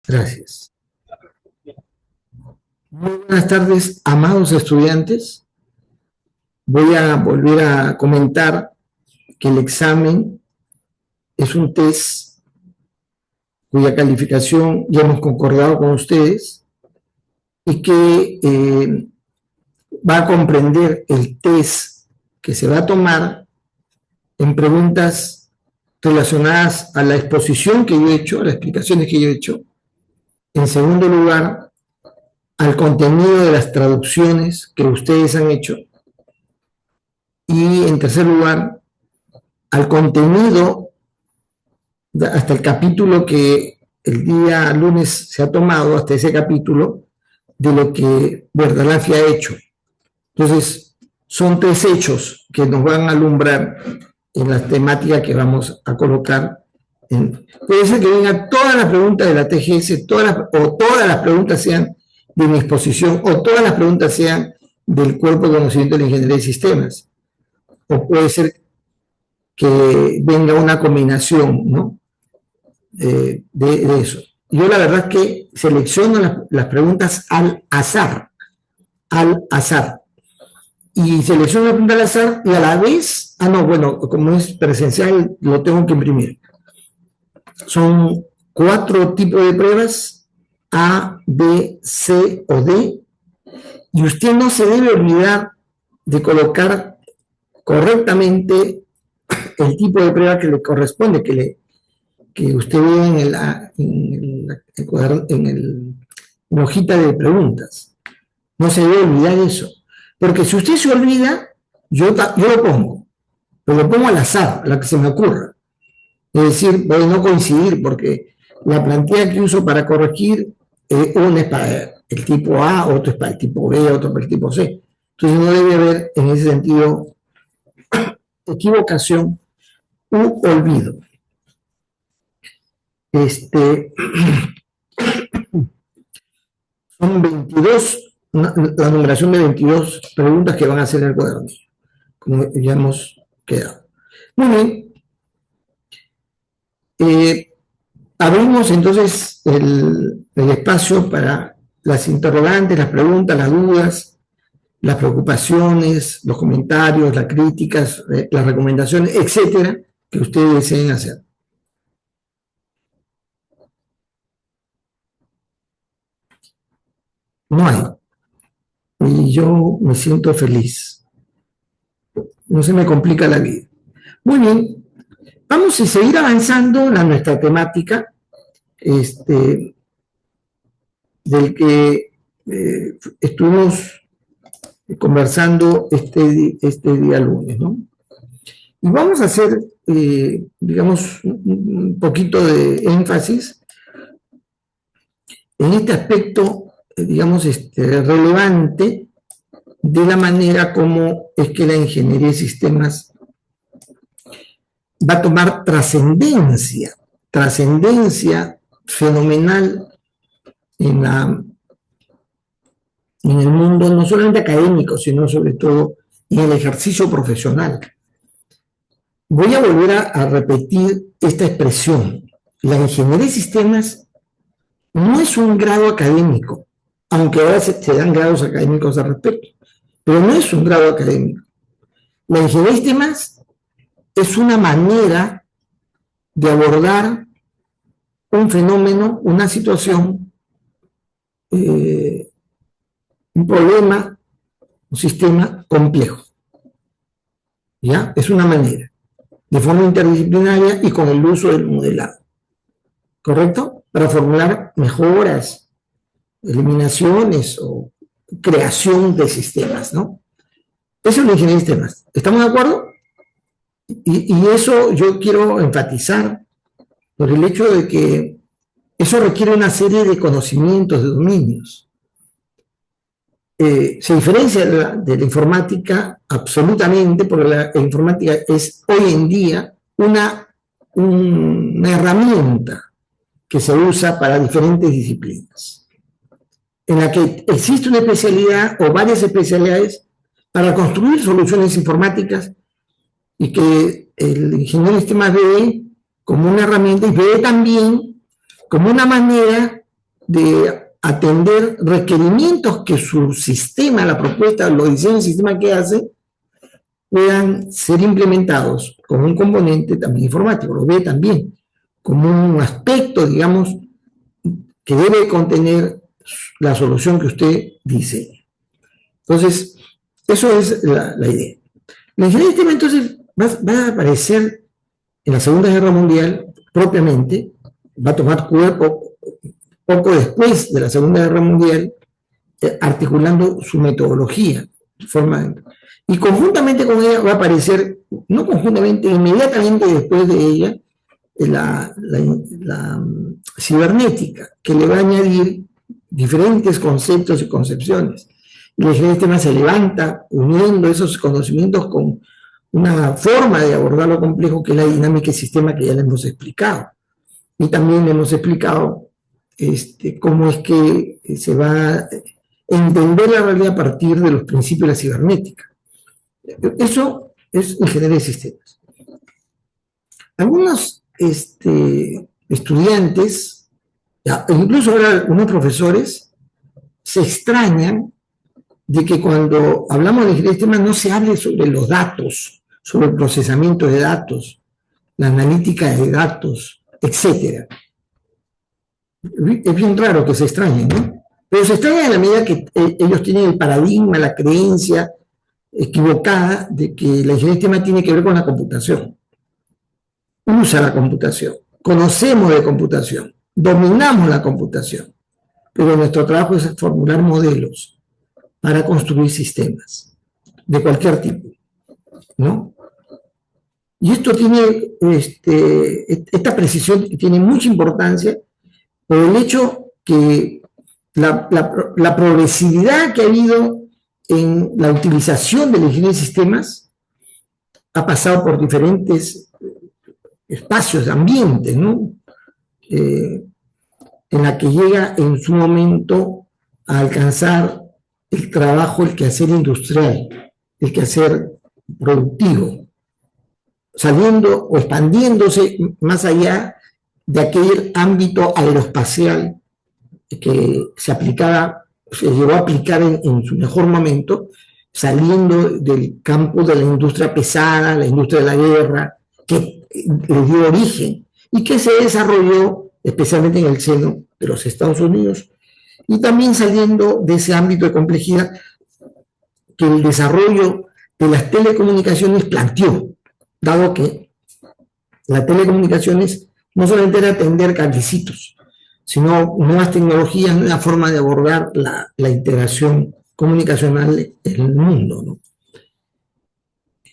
Gracias. Muy buenas tardes, amados estudiantes. Voy a volver a comentar que el examen es un test cuya calificación ya hemos concordado con ustedes y que va a comprender el test que se va a tomar en preguntas relacionadas a la exposición que yo he hecho, a las explicaciones que yo he hecho. En segundo lugar, al contenido de las traducciones que ustedes han hecho. Y en tercer lugar, al contenido, hasta el capítulo que el día lunes se ha tomado, hasta ese capítulo, de lo que Bertalanffy ha hecho. Entonces, son 3 hechos que nos van a alumbrar en la temática que vamos a colocar. Puede ser que vengan todas las preguntas de la TGS, o todas las preguntas sean de mi exposición, o todas las preguntas sean del cuerpo de conocimiento de la ingeniería de sistemas. O puede ser que venga una combinación, ¿no? de eso. Yo la verdad es que selecciono las preguntas al azar, y selecciono la pregunta al azar y a la vez, como es presencial, lo tengo que imprimir. Son 4 tipos de pruebas, A, B, C o D, y usted no se debe olvidar de colocar correctamente el tipo de prueba que le corresponde, que usted ve en la hojita de preguntas. No se debe olvidar eso. Porque si usted se olvida, yo lo pongo, pero lo pongo al azar, la que se me ocurra. Es decir, puede no coincidir, porque la plantilla que uso para corregir, una es para el tipo A, otro es para el tipo B, otro para el tipo C. Entonces no debe haber, en ese sentido, equivocación u olvido. Son 22, la numeración de 22 preguntas que van a hacer en el cuaderno, como ya hemos quedado. Muy bien. Abrimos entonces el espacio para las interrogantes, las preguntas, las dudas, las preocupaciones, los comentarios, las críticas, las recomendaciones, etcétera, que ustedes deseen hacer. No hay. Y yo me siento feliz. No se me complica la vida. Muy bien. Vamos a seguir avanzando en nuestra temática, del que estuvimos conversando este día lunes, ¿no? Y vamos a hacer, digamos, un poquito de énfasis en este aspecto, digamos, relevante de la manera como es que la ingeniería de sistemas va a tomar trascendencia fenomenal en el mundo, no solamente académico, sino sobre todo en el ejercicio profesional. Voy a volver a repetir esta expresión. La ingeniería de sistemas no es un grado académico, aunque ahora se dan grados académicos al respecto, pero no es un grado académico. La ingeniería de sistemas es una manera de abordar un fenómeno, una situación, un problema, un sistema complejo. ¿Ya? Es una manera, de forma interdisciplinaria y con el uso del modelado. ¿Correcto? Para formular mejoras, eliminaciones o creación de sistemas, ¿no? Eso es la ingeniería de sistemas. ¿Estamos de acuerdo? Y eso yo quiero enfatizar por el hecho de que eso requiere una serie de conocimientos, de dominios. Se diferencia de la informática absolutamente, porque la informática es hoy en día una herramienta que se usa para diferentes disciplinas, en la que existe una especialidad o varias especialidades para construir soluciones informáticas y que el ingeniero de sistemas ve como una herramienta y ve también como una manera de atender requerimientos que su sistema, la propuesta, los diseños del sistema que hace, puedan ser implementados con un componente también informático, lo ve también como un aspecto, digamos, que debe contener la solución que usted diseña. Entonces, eso es la idea. La ingeniería de sistema, entonces, va a aparecer en la Segunda Guerra Mundial propiamente, va a tomar cuerpo poco después de la Segunda Guerra Mundial, articulando su metodología, y conjuntamente con ella va a aparecer, no conjuntamente, inmediatamente después de ella, la cibernética, que le va a añadir diferentes conceptos y concepciones. Y la ingeniería de sistemas se levanta uniendo esos conocimientos con una forma de abordar lo complejo que es la dinámica del sistema, que ya le hemos explicado. Y también le hemos explicado cómo es que se va a entender la realidad a partir de los principios de la cibernética. Eso es ingeniería de sistemas. Algunos estudiantes, incluso ahora algunos profesores, se extrañan de que cuando hablamos de ingeniería de sistemas no se hable sobre los datos, sobre el procesamiento de datos, la analítica de datos, etc. Es bien raro que se extrañen, ¿no? Pero se extrañan en la medida que ellos tienen el paradigma, la creencia equivocada de que la ingeniería de sistemas tiene que ver con la computación. Usa la computación, conocemos de computación, dominamos la computación, pero nuestro trabajo es formular modelos para construir sistemas de cualquier tipo, ¿no? Y esto tiene, esta precisión tiene mucha importancia por el hecho que la progresividad que ha habido en la utilización de la ingeniería de sistemas ha pasado por diferentes espacios, ambientes, ¿no? En la que llega en su momento a alcanzar el trabajo, el quehacer industrial, el quehacer productivo, saliendo o expandiéndose más allá de aquel ámbito aeroespacial que se llegó a aplicar en su mejor momento, saliendo del campo de la industria pesada, la industria de la guerra, que le dio origen y que se desarrolló especialmente en el seno de los Estados Unidos, y también saliendo de ese ámbito de complejidad que el desarrollo de las telecomunicaciones planteó, dado que las telecomunicaciones no solamente era atender cablecitos, sino nuevas tecnologías, una forma de abordar la integración comunicacional en el mundo, ¿no?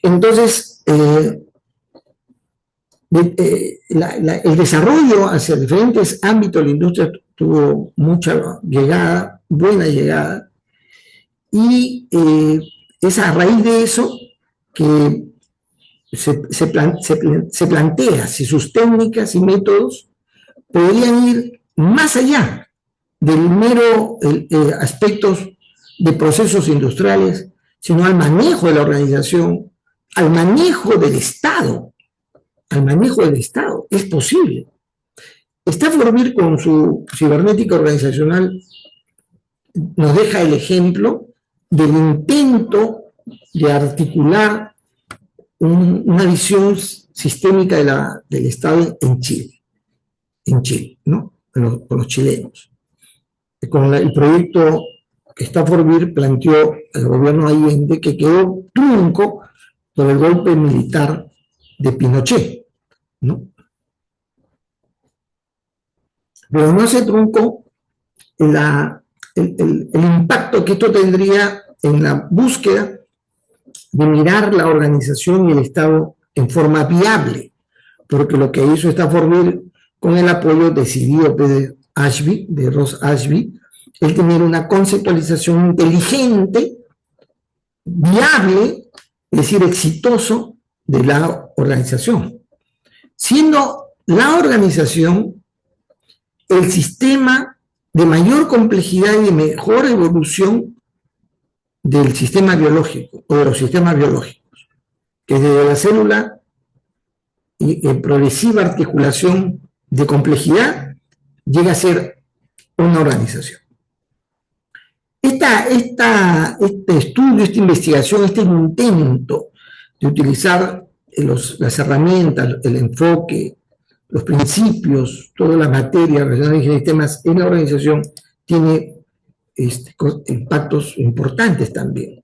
Entonces, el desarrollo hacia diferentes ámbitos de la industria tuvo mucha llegada, buena llegada, y es a raíz de eso que se plantea si sus técnicas y métodos podrían ir más allá del mero aspectos de procesos industriales, sino al manejo de la organización, al manejo del Estado. Al manejo del Estado. Es posible. Stafford con su cibernética organizacional nos deja el ejemplo del intento de articular una visión sistémica del Estado en Chile, ¿no? Con los chilenos. Con el proyecto que Stafford planteó el gobierno Allende, que quedó trunco por el golpe militar de Pinochet, ¿no? Pero no se truncó el impacto que esto tendría en la búsqueda de mirar la organización y el Estado en forma viable, porque lo que hizo Stafford con el apoyo decidido de Ross Ashby, el tener una conceptualización inteligente, viable, es decir, exitoso de la organización, siendo la organización el sistema de mayor complejidad y de mejor evolución del sistema biológico o de los sistemas biológicos, que desde la célula y en progresiva articulación de complejidad llega a ser una organización. Este estudio, esta investigación, este intento de utilizar las herramientas, el enfoque, los principios, toda la materia relacionada con sistemas en la organización tiene impactos importantes también,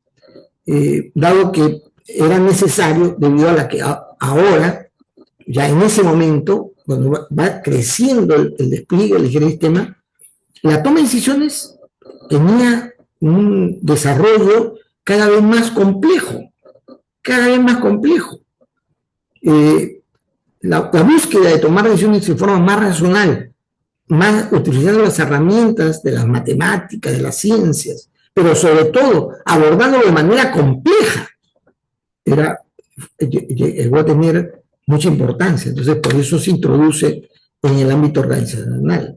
dado que era necesario debido a la que ahora, ya en ese momento, cuando va creciendo el despliegue del sistema, la toma de decisiones tenía un desarrollo cada vez más complejo, cada vez más complejo. La búsqueda de tomar decisiones de forma más racional, más utilizando las herramientas de las matemáticas, de las ciencias, pero sobre todo abordándolo de manera compleja, llegó a tener mucha importancia. Entonces, por eso se introduce en el ámbito organizacional.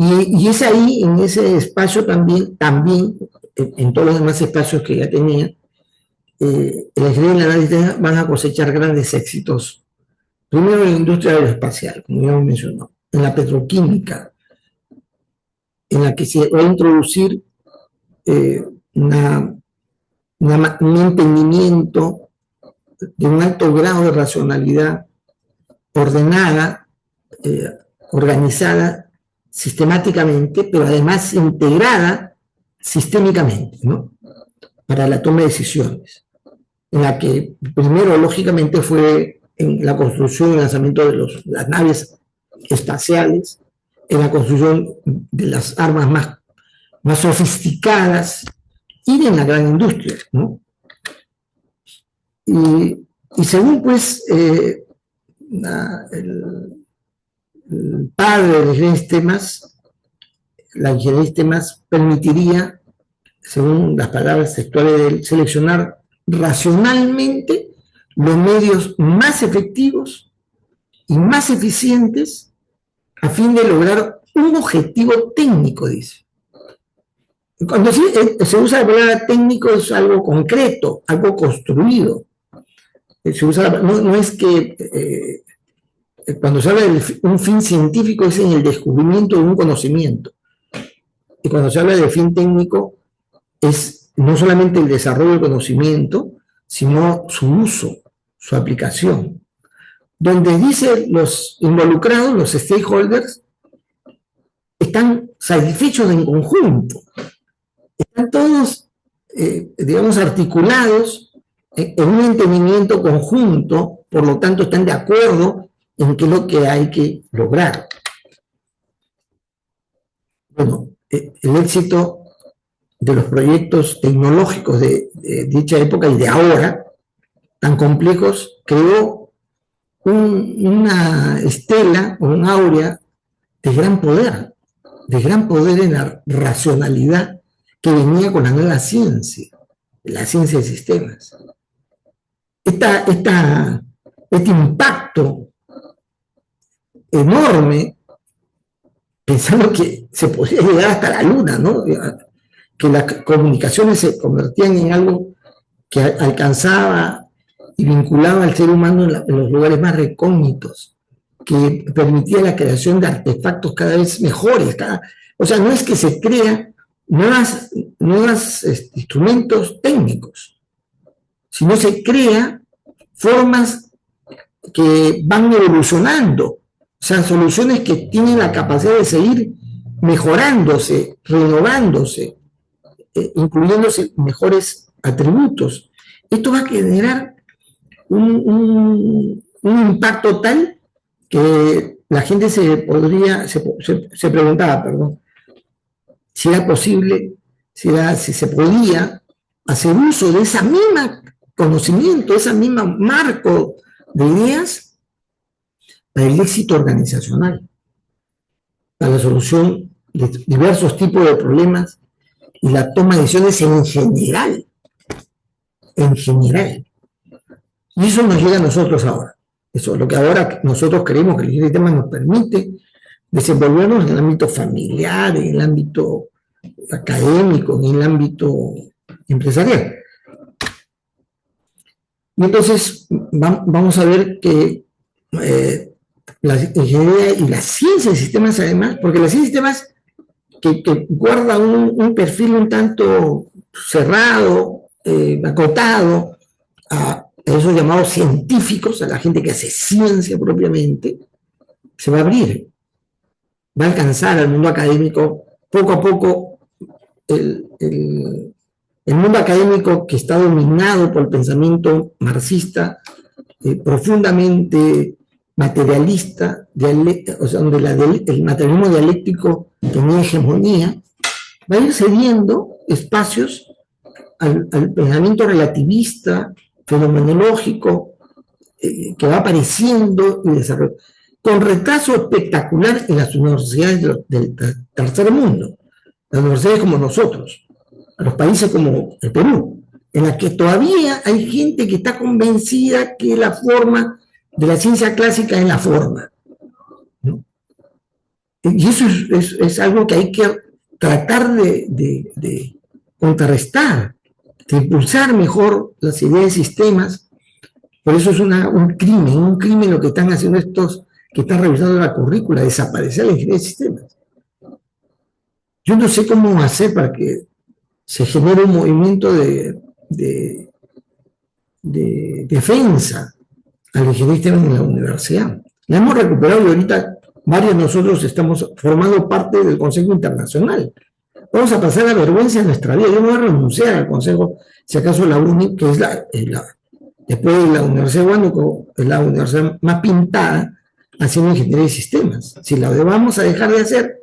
Y es ahí, en ese espacio también en todos los demás espacios que ya tenía, la ingeniería y el análisis van a cosechar grandes éxitos. Primero en la industria aeroespacial, como ya mencionó, en la petroquímica, en la que se va a introducir un entendimiento de un alto grado de racionalidad ordenada, organizada sistemáticamente, pero además integrada sistémicamente, ¿no?, para la toma de decisiones, en la que primero, lógicamente, fue en la construcción y lanzamiento de las naves espaciales, en la construcción de las armas más sofisticadas y en la gran industria, ¿no? Y según, pues, el padre de la ingeniería de sistemas, la ingeniería de sistemas permitiría, según las palabras textuales de él, seleccionar racionalmente los medios más efectivos y más eficientes a fin de lograr un objetivo técnico, dice. Cuando se usa la palabra técnico es algo concreto, algo construido. Se usa, no es que cuando se habla de un fin científico es en el descubrimiento de un conocimiento. Y cuando se habla de fin técnico es no solamente el desarrollo del conocimiento, sino su uso, su aplicación. Donde dice los involucrados, los stakeholders, están satisfechos en conjunto. Están todos, digamos, articulados en un entendimiento conjunto, por lo tanto están de acuerdo en qué es lo que hay que lograr. Bueno, el éxito de los proyectos tecnológicos de dicha época y de ahora, tan complejos, creó una estela o un áurea de gran poder en la racionalidad que venía con la nueva ciencia, la ciencia de sistemas. Este impacto enorme, pensando que se podía llegar hasta la luna, ¿no?, que las comunicaciones se convertían en algo que alcanzaba y vinculaba al ser humano en los lugares más recónditos, que permitía la creación de artefactos cada vez mejores. O sea, no es que se crean nuevos instrumentos técnicos, sino se crea formas que van evolucionando, o sea, soluciones que tienen la capacidad de seguir mejorándose, renovándose, incluyéndose mejores atributos. Esto va a generar un impacto tal que la gente se preguntaba, si era posible, si se podía hacer uso de esa misma conocimiento, ese mismo marco de ideas para el éxito organizacional, para la solución de diversos tipos de problemas y la toma de decisiones en general. Y eso nos llega a nosotros ahora. Eso es lo que ahora nosotros creemos que el sistema nos permite desenvolvernos en el ámbito familiar, en el ámbito académico, en el ámbito empresarial. Y entonces vamos a ver que la ingeniería y la ciencia de sistemas además, porque la ciencia de sistemas que guarda un perfil un tanto cerrado, acotado, a esos llamados científicos, a la gente que hace ciencia propiamente, se va a abrir, va a alcanzar al mundo académico poco a poco. El mundo académico que está dominado por el pensamiento marxista, profundamente materialista, o sea, donde el materialismo dialéctico tenía hegemonía, va a ir cediendo espacios al pensamiento relativista, fenomenológico, que va apareciendo y desarrollando, con retraso espectacular en las universidades del tercer mundo, las universidades como nosotros, a los países como el Perú, en la que todavía hay gente que está convencida que la forma de la ciencia clásica es la forma, ¿no? Y eso es algo que hay que tratar de contrarrestar, de impulsar mejor las ideas de sistemas. Por eso es un crimen lo que están haciendo estos que están revisando la currícula, desaparecer la ingeniería de sistemas. Yo no sé cómo hacer para que se genere un movimiento de defensa a la ingeniería de sistemas en la universidad. La hemos recuperado y ahorita varios de nosotros estamos formando parte del Consejo Internacional. Vamos a pasar la vergüenza en nuestra vida. Yo no voy a renunciar al Consejo, si acaso la UNI, que es después de la Universidad de Huánuco, es la universidad más pintada haciendo ingeniería de sistemas. Si la vamos a dejar de hacer,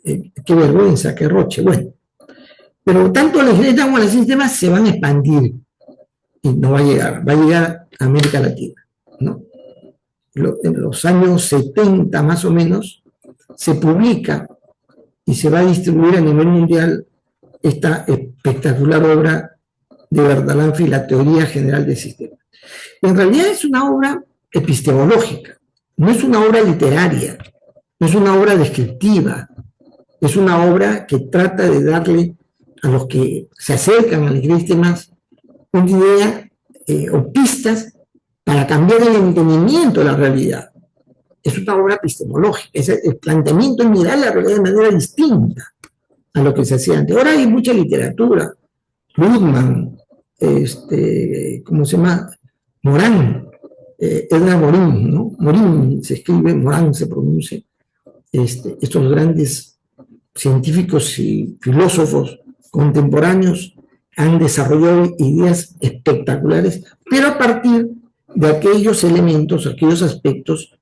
qué vergüenza, qué roche. Bueno, pero tanto la ingeniería como los sistemas se van a expandir y no va a llegar a América Latina, ¿no? En los años 70 más o menos se publica y se va a distribuir a nivel mundial esta espectacular obra de Bertalanffy, La teoría general del sistema. En realidad es una obra epistemológica, no es una obra literaria, no es una obra descriptiva, es una obra que trata de darle a los que se acercan a la ingeniería de sistemas una idea o pistas para cambiar el entendimiento de la realidad. Es una obra epistemológica, es el planteamiento de mirar la realidad de manera distinta a lo que se hacía antes. Ahora hay mucha literatura, Ludman, ¿cómo se llama? Morán, Edgar Morin, ¿no? Morin se escribe, Morán se pronuncia. Estos grandes científicos y filósofos contemporáneos han desarrollado ideas espectaculares, pero a partir de aquellos elementos, aquellos aspectos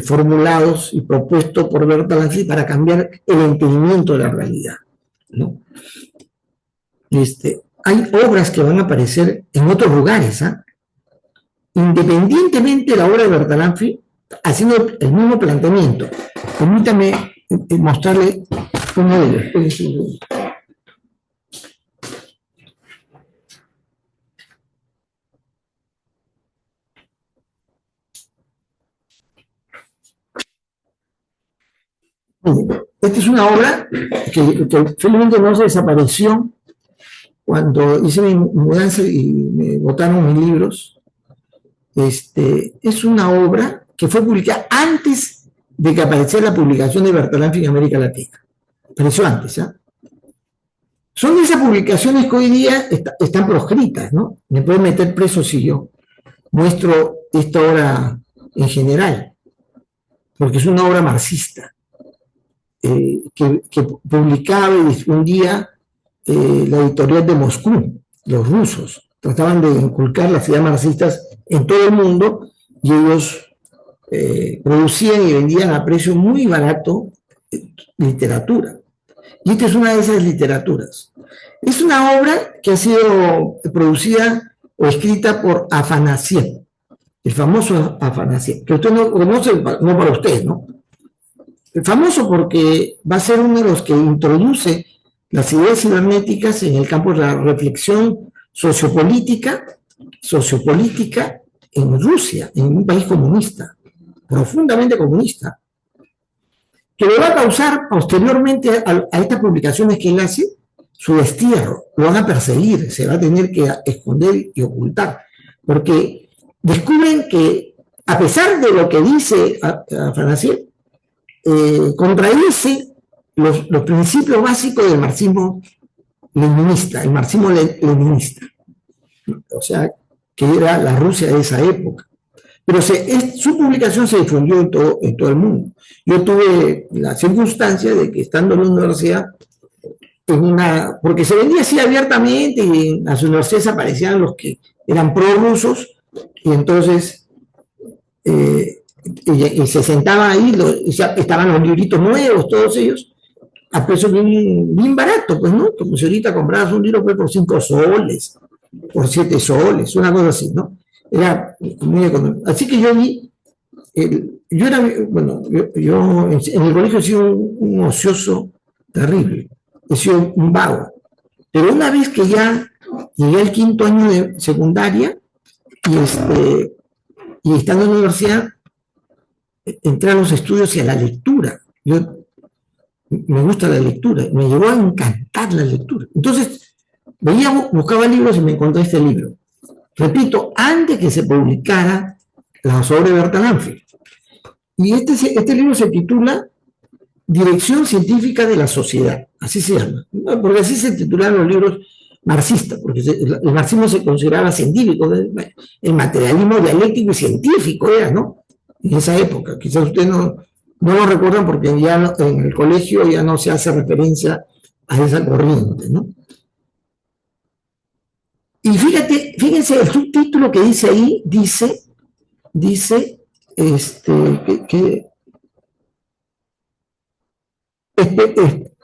formulados y propuestos por Bertalanffy para cambiar el entendimiento de la realidad, ¿no? Hay obras que van a aparecer en otros lugares, ¿eh? Independientemente de la obra de Bertalanffy, haciendo el mismo planteamiento. Permítame mostrarle uno de ellos. Esta es una obra que felizmente no se desapareció cuando hice mi mudanza y me botaron mis libros. Es una obra que fue publicada antes de que apareciera la publicación de Bertalanffy en América Latina. Apareció antes, ¿eh? Son esas publicaciones que hoy día están proscritas, ¿no? Me pueden meter preso si yo muestro esta obra en general, porque es una obra marxista. Que publicaba y difundía la editorial de Moscú, los rusos. Trataban de inculcar las ideas marxistas en todo el mundo y ellos producían y vendían a precio muy barato literatura. Y esta es una de esas literaturas. Es una obra que ha sido producida o escrita por Afanassiev, el famoso Afanassiev, que usted no conoce, no para usted, ¿no? Famoso porque va a ser uno de los que introduce las ideas cibernéticas en el campo de la reflexión sociopolítica en Rusia, en un país comunista, profundamente comunista, que le va a causar posteriormente a estas publicaciones que él hace su destierro, lo van a perseguir, se va a tener que esconder y ocultar, porque descubren que a pesar de lo que dice Afanasiev, contradice los principios básicos del marxismo-leninista, el marxismo-leninista, o sea, que era la Rusia de esa época. Pero su publicación se difundió en todo el mundo. Yo tuve la circunstancia de que estando en la universidad, porque se vendía así abiertamente y en las universidades aparecían los que eran prorrusos, y entonces y se sentaban ahí, estaban los libritos nuevos, todos ellos, a precio bien barato, pues, ¿no? Como si ahorita comprabas un libro pues, por 5 soles, por 7 soles, una cosa así, ¿no? Era muy económico. Así que yo vi, yo en el colegio he sido un ocioso terrible, he sido un vago. Pero una vez que ya llegué al 5.º año de secundaria y estando en la universidad, entré a los estudios y a la lectura. Yo me gusta la lectura, me llegó a encantar la lectura. Entonces, buscaba libros y me encontré este libro. Repito, antes que se publicara las obras de Bertalan Lanfeld. Y este libro se titula Dirección Científica de la Sociedad, así se llama, porque así se titularon los libros marxistas, porque el marxismo se consideraba científico, el materialismo dialéctico y científico era, ¿no? En esa época, quizás ustedes no lo recuerdan porque ya en el colegio ya no se hace referencia a esa corriente, ¿no? Y fíjense, el subtítulo que dice ahí, dice que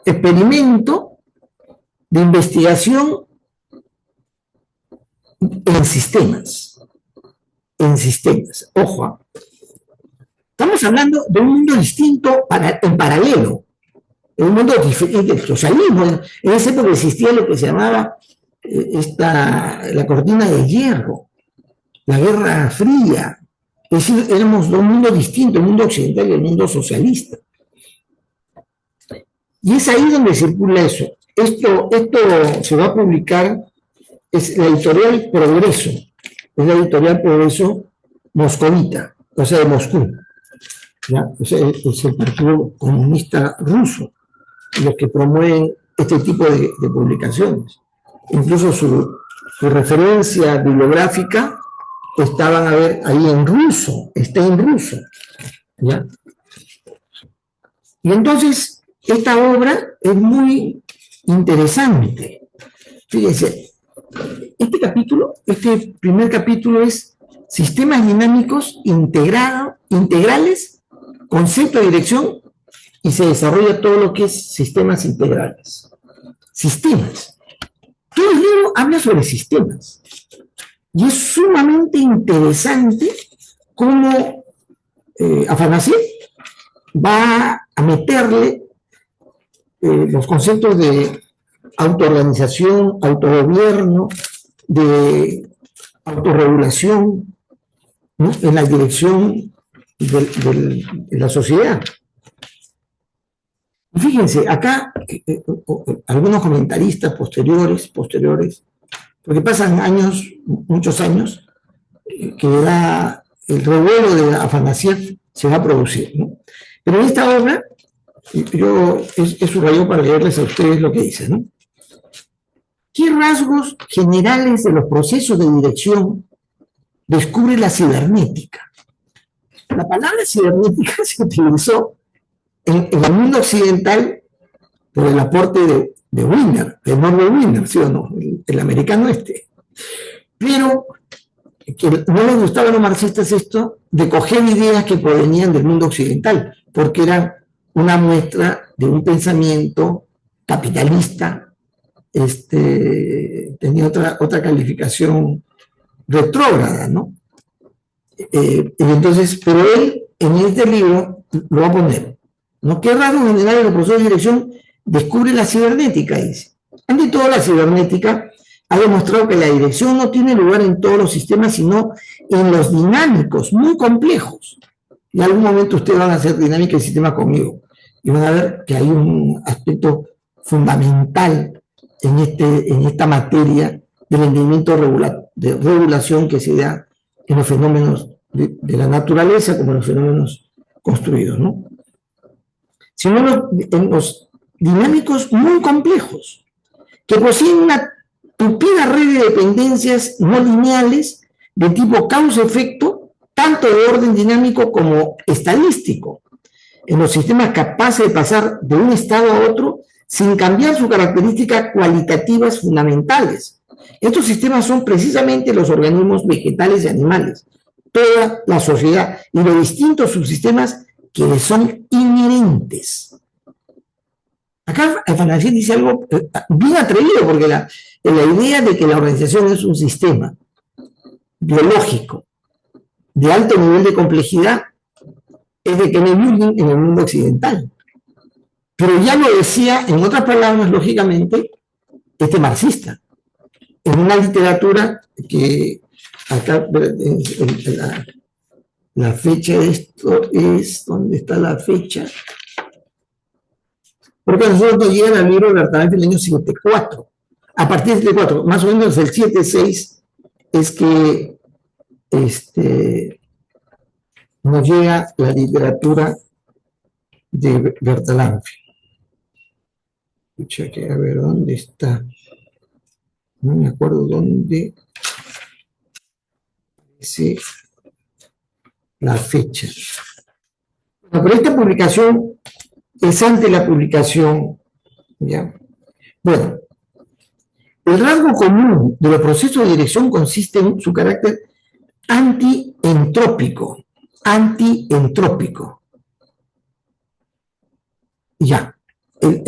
experimento de investigación en sistemas. Ojo, estamos hablando de un mundo distinto en paralelo, de un mundo diferente del socialismo. En esa época existía lo que se llamaba la cortina de hierro, la Guerra Fría. Es decir, éramos dos mundos distintos, el mundo occidental y el mundo socialista. Y es ahí donde circula eso. Esto se va a publicar, es la editorial Progreso, es la editorial Progreso moscovita, o sea, de Moscú. ¿Ya? O sea, es el Partido Comunista Ruso, los que promueven este tipo de publicaciones. Incluso su referencia bibliográfica estaban a ver ahí en ruso, está en ruso. ¿Ya? Y entonces, esta obra es muy interesante. Fíjense, este primer capítulo es Sistemas Dinámicos Integrales, Concepto de Dirección, y se desarrolla todo lo que es sistemas integrales. Sistemas. Todo el libro habla sobre sistemas. Y es sumamente interesante cómo Afanasiev va a meterle los conceptos de autoorganización, autogobierno, de autorregulación, ¿no? En la dirección de la sociedad. Fíjense, acá algunos comentaristas posteriores, porque pasan muchos años, que el revuelo de Afanasiev se va a producir, ¿no? Pero en esta obra, he subrayado para leerles a ustedes lo que dice, ¿no? ¿Qué rasgos generales de los procesos de dirección descubre la cibernética? La palabra cibernética se utilizó en el mundo occidental por el aporte de Wiener, de Norbert Wiener, ¿sí o no? El americano este. Pero que no les gustaba a los marxistas esto de coger ideas que provenían del mundo occidental, porque eran una muestra de un pensamiento capitalista, tenía otra calificación retrógrada, ¿no? Entonces, pero él en este libro lo va a poner, ¿no? ¿Qué rasgos generales de los procesos de dirección descubre la cibernética? Dice. Ante todo, la cibernética ha demostrado que la dirección no tiene lugar en todos los sistemas, sino en los dinámicos, muy complejos. En algún momento ustedes van a hacer dinámica de sistemas conmigo y van a ver que hay un aspecto fundamental en esta materia del entendimiento de regulación que se da en los fenómenos de la naturaleza como los fenómenos construidos, ¿no? Sino en los dinámicos muy complejos, que poseen una tupida red de dependencias no lineales de tipo causa-efecto, tanto de orden dinámico como estadístico, en los sistemas capaces de pasar de un estado a otro sin cambiar sus características cualitativas fundamentales. Estos sistemas son precisamente los organismos vegetales y animales, toda la sociedad y los distintos subsistemas que les son inherentes. Acá Afanasieff dice algo bien atrevido, porque la idea de que la organización es un sistema biológico de alto nivel de complejidad es de Kenneth Boulding en el mundo occidental. Pero ya lo decía, en otras palabras, lógicamente, este marxista, en una literatura que acá la fecha de esto es, ¿dónde está la fecha? Porque a nosotros nos llega el libro de Bertalanffy en el año 74. A partir del 74, más o menos el 76, es que nos llega la literatura de Bertalanffy. Escucha, que a ver dónde está. No me acuerdo dónde dice la fecha. Bueno, pero esta publicación es ante la publicación, ¿ya? Bueno, el rasgo común de los procesos de dirección consiste en su carácter antientrópico. Ya.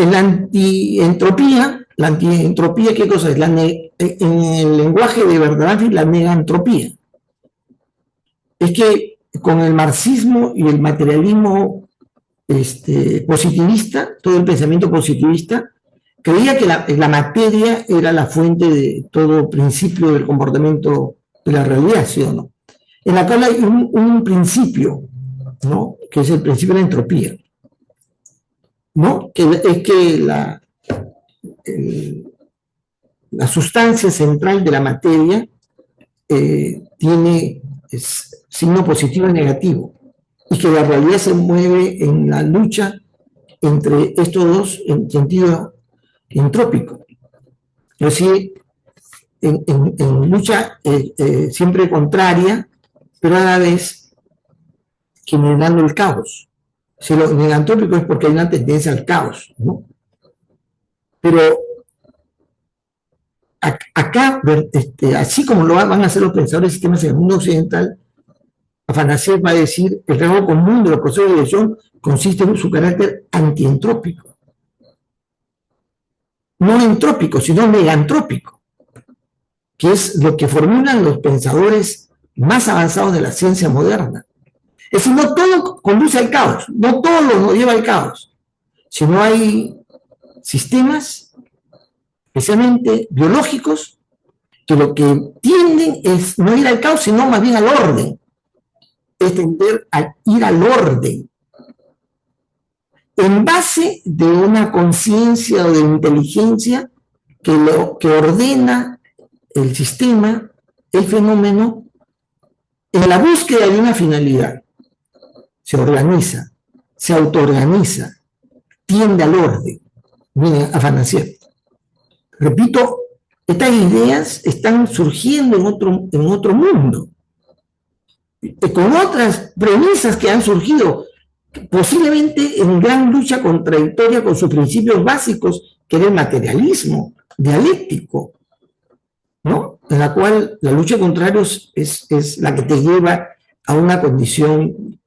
La antientropía, ¿qué cosa es? En el lenguaje de Bertalanffy, la negantropía. Es que con el marxismo y el materialismo positivista, todo el pensamiento positivista, creía que la materia era la fuente de todo principio del comportamiento de la realidad, ¿sí o no? En la cual hay un principio, ¿no? Que es el principio de la entropía, ¿no? Que es que la sustancia central de la materia tiene signo positivo y negativo, y que la realidad se mueve en la lucha entre estos dos en sentido entrópico. Es decir, en lucha siempre contraria, pero a la vez generando el caos. Si lo negantrópico es porque hay una tendencia al caos, ¿no? Pero acá, así como lo van a hacer los pensadores de sistemas en el mundo occidental, Afanasieff va a decir: el rasgo común de los procesos de dirección consiste en su carácter antientrópico. No entrópico, sino megantrópico, que es lo que formulan los pensadores más avanzados de la ciencia moderna. Es decir, no todo conduce al caos, no todo lo lleva al caos, sino hay sistemas, especialmente biológicos, que lo que tienden es no ir al caos, sino más bien al orden. Es tender a ir al orden, en base de una conciencia o de inteligencia que ordena el sistema, el fenómeno, en la búsqueda de una finalidad. Se organiza, se autoorganiza, tiende al orden. Miren, Afanasieff. Repito, estas ideas están surgiendo en otro mundo, con otras premisas que han surgido, posiblemente en gran lucha contradictoria con sus principios básicos, que era el materialismo dialéctico, ¿no? En la cual la lucha contra ellos es la que te lleva a una condición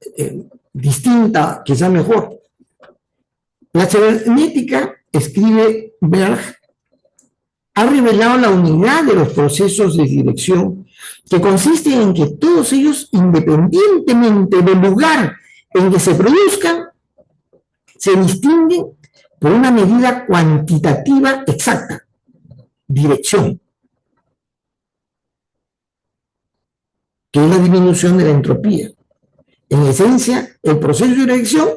distinta, quizá mejor. La cibernética, escribe Berg, ha revelado la unidad de los procesos de dirección, que consiste en que todos ellos, independientemente del lugar en que se produzcan, se distinguen por una medida cuantitativa exacta: dirección, que es la disminución de la entropía. En esencia, el proceso de dirección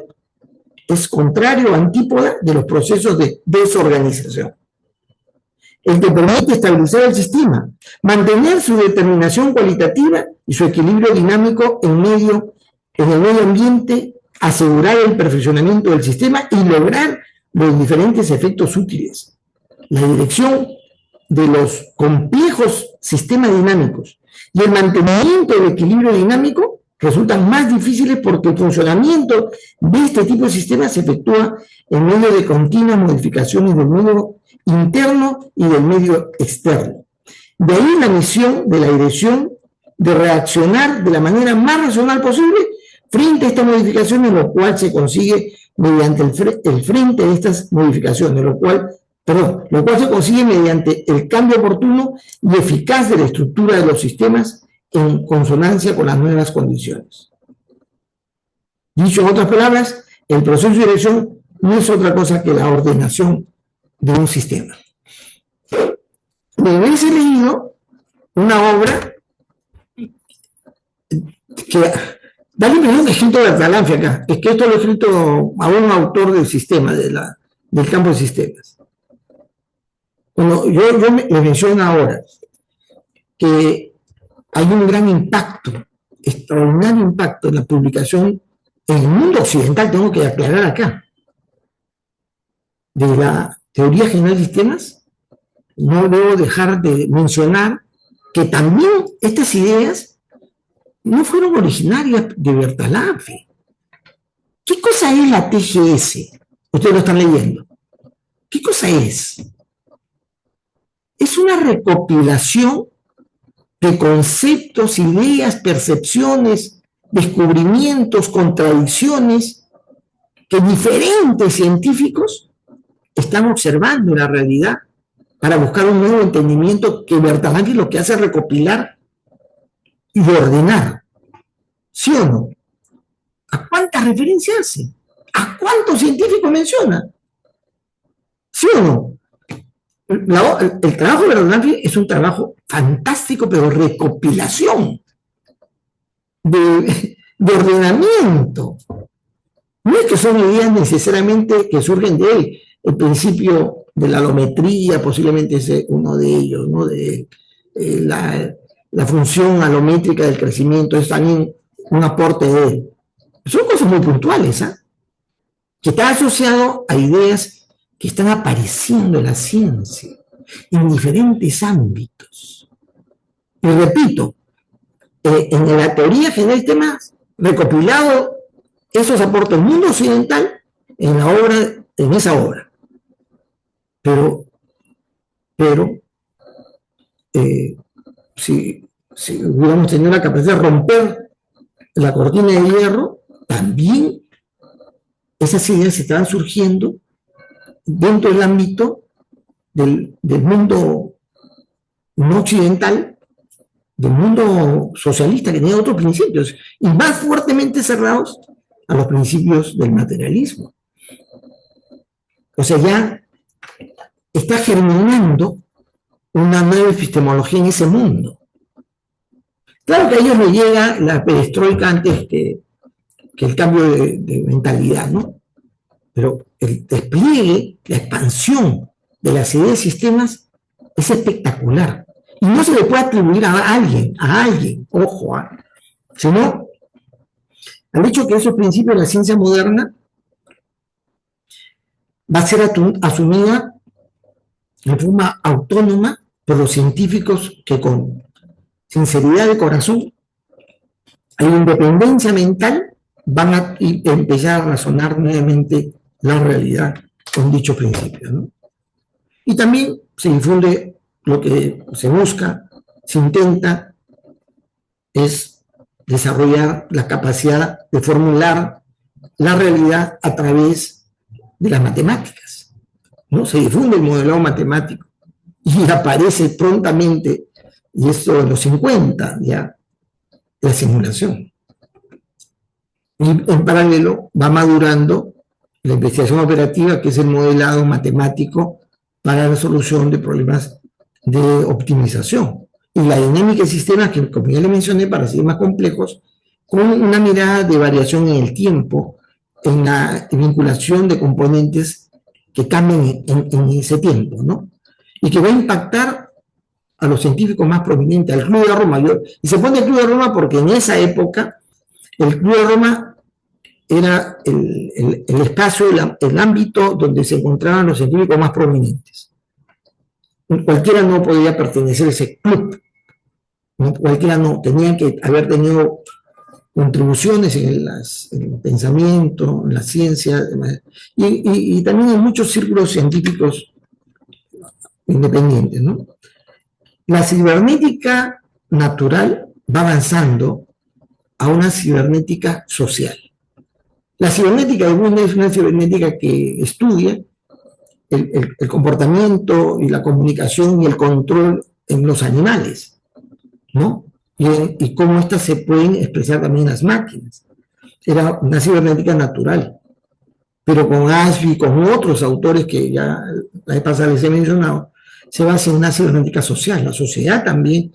es contrario o antípoda de los procesos de desorganización. el que permite estabilizar el sistema, mantener su determinación cualitativa y su equilibrio dinámico en el medio ambiente, asegurar el perfeccionamiento del sistema y lograr los diferentes efectos útiles. La dirección de los complejos sistemas dinámicos y el mantenimiento del equilibrio dinámico resultan más difíciles porque el funcionamiento de este tipo de sistemas se efectúa en medio de continuas modificaciones del medio interno y del medio externo. De ahí la misión de la dirección de reaccionar de la manera más racional posible frente a estas modificaciones, lo cual se consigue mediante el frente de estas modificaciones, lo cual se consigue mediante el cambio oportuno y eficaz de la estructura de los sistemas en consonancia con las nuevas condiciones. Dicho en otras palabras, el proceso de dirección no es otra cosa que la ordenación de un sistema. Me hubiese leído una obra que da la impresión que he escrito Bertalanffy acá, es que esto lo he escrito a un autor del sistema, del campo de sistemas. Bueno, yo le menciono ahora que hay un gran impacto, extraordinario impacto en la publicación en el mundo occidental, tengo que aclarar acá, de la teoría general de sistemas. No debo dejar de mencionar que también estas ideas no fueron originarias de Bertalanffy. ¿Qué cosa es la TGS? Ustedes lo están leyendo. ¿Qué cosa es? Es una recopilación de conceptos, ideas, percepciones, descubrimientos, contradicciones que diferentes científicos están observando en la realidad para buscar un nuevo entendimiento que Bertalanffy lo que hace es recopilar y ordenar. ¿Sí o no? ¿A cuántas referencias hace? ¿A cuántos científicos menciona? ¿Sí o no? El trabajo de Bertalanffy es un trabajo fantástico, pero recopilación, de ordenamiento. No es que son ideas necesariamente que surgen de él. El principio de la alometría posiblemente es uno de ellos, ¿no? La función alométrica del crecimiento es también un aporte de él. Son cosas muy puntuales, ¿eh? Que está asociado a ideas que están apareciendo en la ciencia, en diferentes ámbitos. Y repito, en la teoría general de sistemas, recopilado esos aportes del mundo occidental en esa obra. Pero si hubiéramos tenido la capacidad de romper la cortina de hierro, también esas ideas estaban surgiendo dentro del ámbito del mundo no occidental, del mundo socialista, que tenía otros principios, y más fuertemente cerrados a los principios del materialismo. O sea, ya está germinando una nueva epistemología en ese mundo. Claro que a ellos les llega la perestroika antes que el cambio de mentalidad, ¿no? Pero el despliegue, la expansión de las ideas de sistemas es espectacular. Y no se le puede atribuir a alguien, ojo, sino al hecho que esos principios de la ciencia moderna va a ser asumida de forma autónoma por los científicos que con sinceridad de corazón, a la independencia mental, van a empezar a razonar nuevamente la realidad con dicho principio, ¿no? Y también se difunde lo que se busca, se intenta, es desarrollar la capacidad de formular la realidad a través de las matemáticas, ¿no? Se difunde el modelado matemático y aparece prontamente, y esto en los 50 ya, la simulación. Y en paralelo va madurando la investigación operativa, que es el modelado matemático para la solución de problemas de optimización. Y la dinámica de sistemas, que como ya le mencioné, para ser más complejos, con una mirada de variación en el tiempo, en la vinculación de componentes que cambian en ese tiempo, ¿no? y que va a impactar a los científicos más prominentes, al Club de Roma. Y se pone el Club de Roma porque en esa época el Club de Roma era el espacio, el ámbito donde se encontraban los científicos más prominentes. Cualquiera no podía pertenecer a ese club, ¿no? Cualquiera no, tenían que haber tenido contribuciones en el pensamiento, en la ciencia, y también en muchos círculos científicos independientes, ¿no? La cibernética natural va avanzando a una cibernética social. La cibernética de Wundt es una cibernética que estudia el comportamiento y la comunicación y el control en los animales, ¿no? Y cómo éstas se pueden expresar también en las máquinas. Era una cibernética natural. Pero con Ashby y con otros autores que ya la vez pasada les he mencionado, se basa en una cibernética social. La sociedad también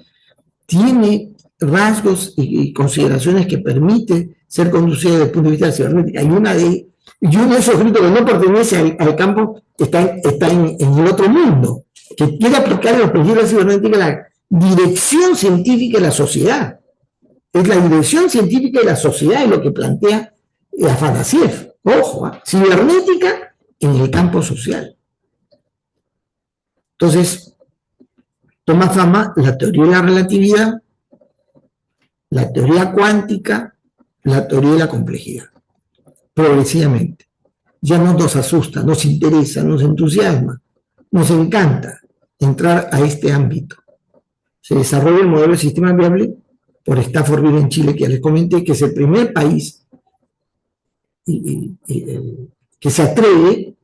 tiene rasgos y consideraciones que permiten ser conducida desde el punto de vista de la cibernética. Y uno de esos escritos que no pertenece al campo está en el otro mundo, que quiere aplicar los principios de la cibernética a la dirección científica de la sociedad. Es la dirección científica de la sociedad es lo que plantea Afanasiev. Ojo, cibernética en el campo social. Entonces, toma fama la teoría de la relatividad, la teoría cuántica, la teoría de la complejidad. Progresivamente. Ya no nos asusta, nos interesa, nos entusiasma, nos encanta entrar a este ámbito. Se desarrolla el modelo de sistema viable por Staffordville en Chile, que ya les comenté, que es el primer país que se atreve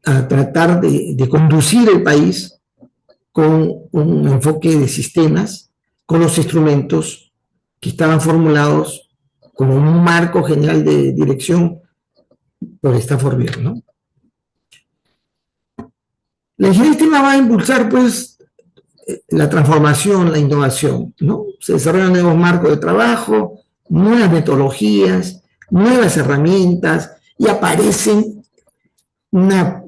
a tratar de conducir el país con un enfoque de sistemas, con los instrumentos que estaban formulados como un marco general de dirección por Staffordville, ¿no? La ingeniería de sistemas va a impulsar, pues, la transformación, la innovación, ¿no? Se desarrollan nuevos marcos de trabajo, nuevas metodologías, nuevas herramientas, y aparecen una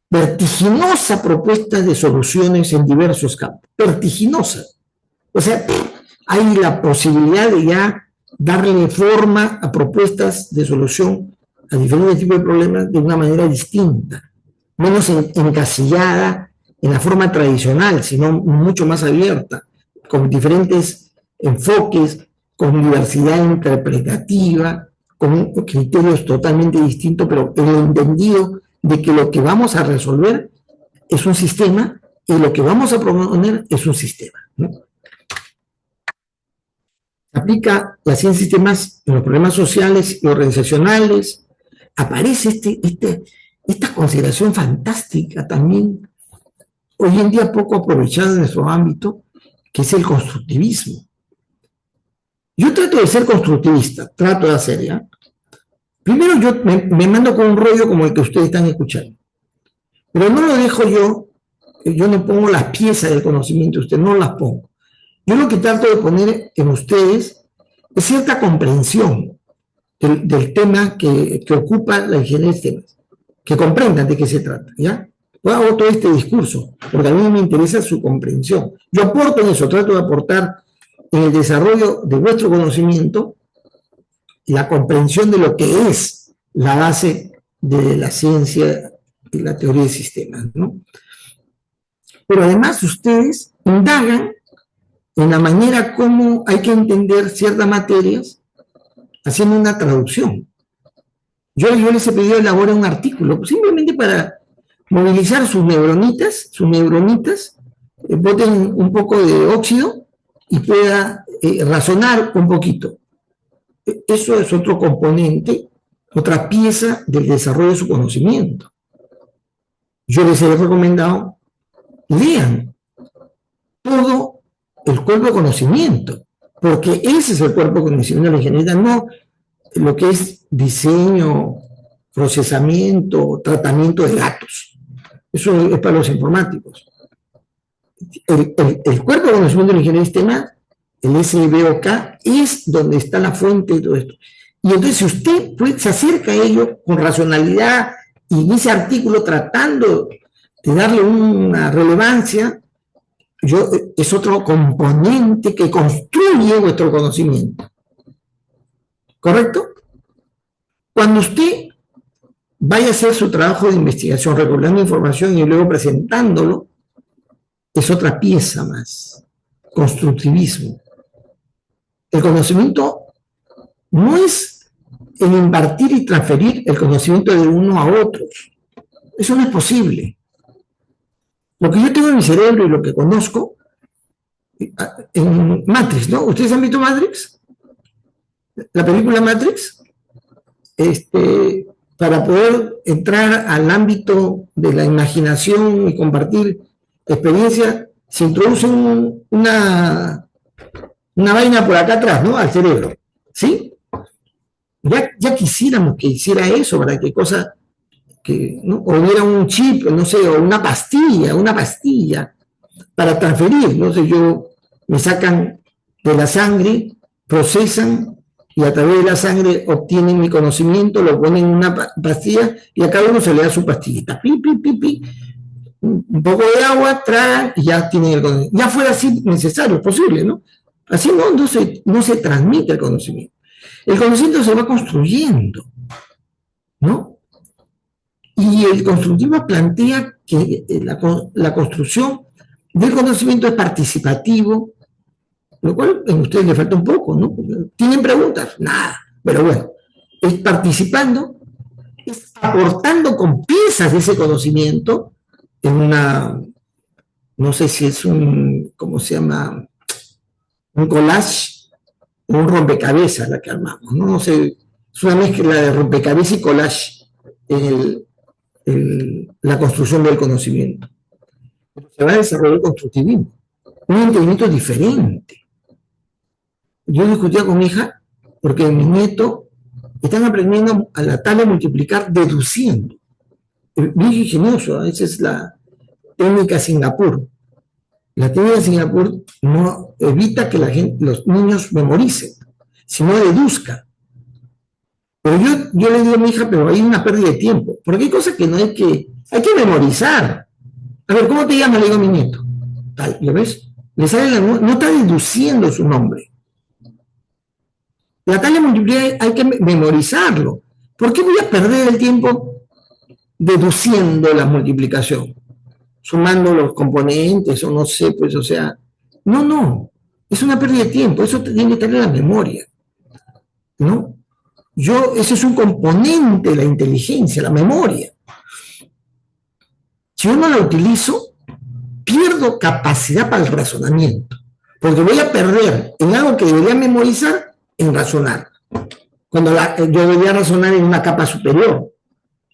vertiginosa propuesta de soluciones en diversos campos. Vertiginosa. O sea, hay la posibilidad de ya darle forma a propuestas de solución a diferentes tipos de problemas de una manera distinta, menos encasillada en la forma tradicional, sino mucho más abierta, con diferentes enfoques, con diversidad interpretativa, con criterios totalmente distintos, pero en el entendido de que lo que vamos a resolver es un sistema y lo que vamos a proponer es un sistema, ¿no? Se aplica la ciencia de sistemas en los problemas sociales y organizacionales. Aparece esta consideración fantástica también, hoy en día poco aprovechada en nuestro ámbito, que es el constructivismo. Yo trato de ser constructivista, trato de hacer, ¿ya? Primero yo me mando con un rollo como el que ustedes están escuchando, pero no lo dejo yo no pongo las piezas del conocimiento, ustedes no las pongo. Yo lo que trato de poner en ustedes es cierta comprensión del tema que ocupa la ingeniería de sistemas, que comprendan de qué se trata, ¿ya? Yo hago todo este discurso, porque a mí me interesa su comprensión. Yo aporto en eso, trato de aportar en el desarrollo de vuestro conocimiento la comprensión de lo que es la base de la ciencia y la teoría de sistemas, ¿no? Pero además ustedes indagan en la manera como hay que entender ciertas materias haciendo una traducción. Yo les he pedido elaborar un artículo, simplemente para movilizar sus neuronitas, boten un poco de óxido y pueda razonar un poquito. Eso es otro componente, otra pieza del desarrollo de su conocimiento. Yo les he recomendado, lean todo el cuerpo de conocimiento, porque ese es el cuerpo de conocimiento de la ingeniería, no lo que es diseño, procesamiento, tratamiento de datos. Eso es para los informáticos. El cuerpo de conocimiento de la ingeniería de sistemas, el SBOK, es donde está la fuente de todo esto. Y entonces, si usted se acerca a ello con racionalidad y en ese artículo tratando de darle una relevancia, es otro componente que construye vuestro conocimiento. ¿Correcto? Cuando usted vaya a hacer su trabajo de investigación, recopilando información y luego presentándolo, es otra pieza más. Constructivismo. El conocimiento no es el impartir y transferir el conocimiento de uno a otros. Eso no es posible. Lo que yo tengo en mi cerebro y lo que conozco, en Matrix, ¿no? ¿Ustedes han visto Matrix? La película Matrix, para poder entrar al ámbito de la imaginación y compartir experiencia, se introduce una vaina por acá atrás, ¿no? Al cerebro, ¿sí? Ya quisiéramos que hiciera eso, ¿verdad? Qué cosa, que ¿no? O hubiera un chip, no sé, o una pastilla para transferir, no sé, me sacan de la sangre, procesan y a través de la sangre obtienen mi conocimiento, lo ponen en una pastilla y a cada uno se le da su pastillita, pi, pi, pi, pi, un poco de agua, tragan y ya tienen el conocimiento. Ya fuera así necesario, posible, ¿no? Así no se transmite el conocimiento. El conocimiento se va construyendo, ¿no? Y el constructivo plantea que la construcción del conocimiento es participativo, lo cual a ustedes les falta un poco, ¿no? ¿Tienen preguntas? Nada. Pero bueno, es participando, es aportando con piezas de ese conocimiento en una, no sé si es ¿cómo se llama? Un collage o un rompecabezas la que armamos, ¿no? No sé, es una mezcla de rompecabezas y collage en la construcción del conocimiento. Se va a desarrollar el constructivismo, un entendimiento diferente. Yo discutía con mi hija porque mi nieto están aprendiendo a la tabla multiplicar deduciendo. Bien ingenioso, esa es la técnica Singapur. La técnica Singapur no evita que los niños memoricen, sino deduzcan. Pero yo le digo a mi hija, pero hay una pérdida de tiempo, porque hay cosas que no hay que memorizar. A ver, ¿cómo te llamas? Le digo a mi nieto. Tal, ¿lo ves? Le sale no está deduciendo su nombre. La tabla de multiplicar hay que memorizarlo. ¿Por qué voy a perder el tiempo deduciendo la multiplicación? Sumando los componentes, o no sé, pues, o sea. No. Es una pérdida de tiempo. Eso tiene que estar en la memoria. ¿No? Ese es un componente de la inteligencia, la memoria. Si yo no la utilizo, pierdo capacidad para el razonamiento. Porque voy a perder en algo que debería memorizar en razonar. Cuando yo debería razonar en una capa superior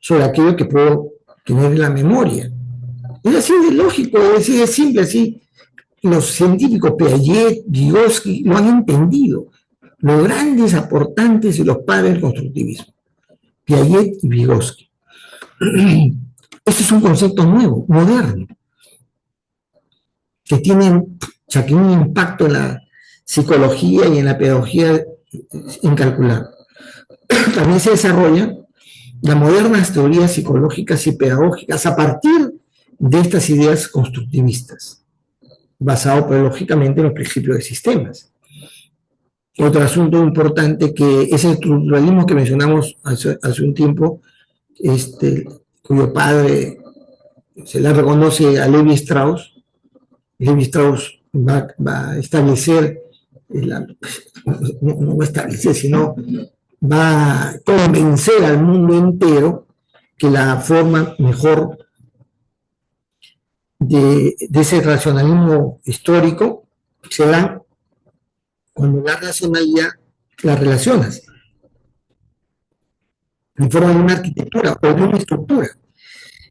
sobre aquello que puedo tener en la memoria. Es así de lógico, es así de simple, así. Los científicos Piaget, Vygotsky lo han entendido. Los grandes aportantes y los padres del constructivismo. Piaget y Vygotsky. Este es un concepto nuevo, moderno, que tiene un impacto en la psicología y en la pedagogía incalculable. También se desarrollan las modernas teorías psicológicas y pedagógicas a partir de estas ideas constructivistas, basado lógicamente en los principios de sistemas. Otro asunto importante que es el estructuralismo que mencionamos hace un tiempo, cuyo padre se le reconoce a Levi Strauss. Levi Strauss va a establecer, no va a establecer, sino va a convencer al mundo entero que la forma mejor de ese racionalismo histórico se da cuando la racionalidad la relacionas en forma de una arquitectura o de una estructura.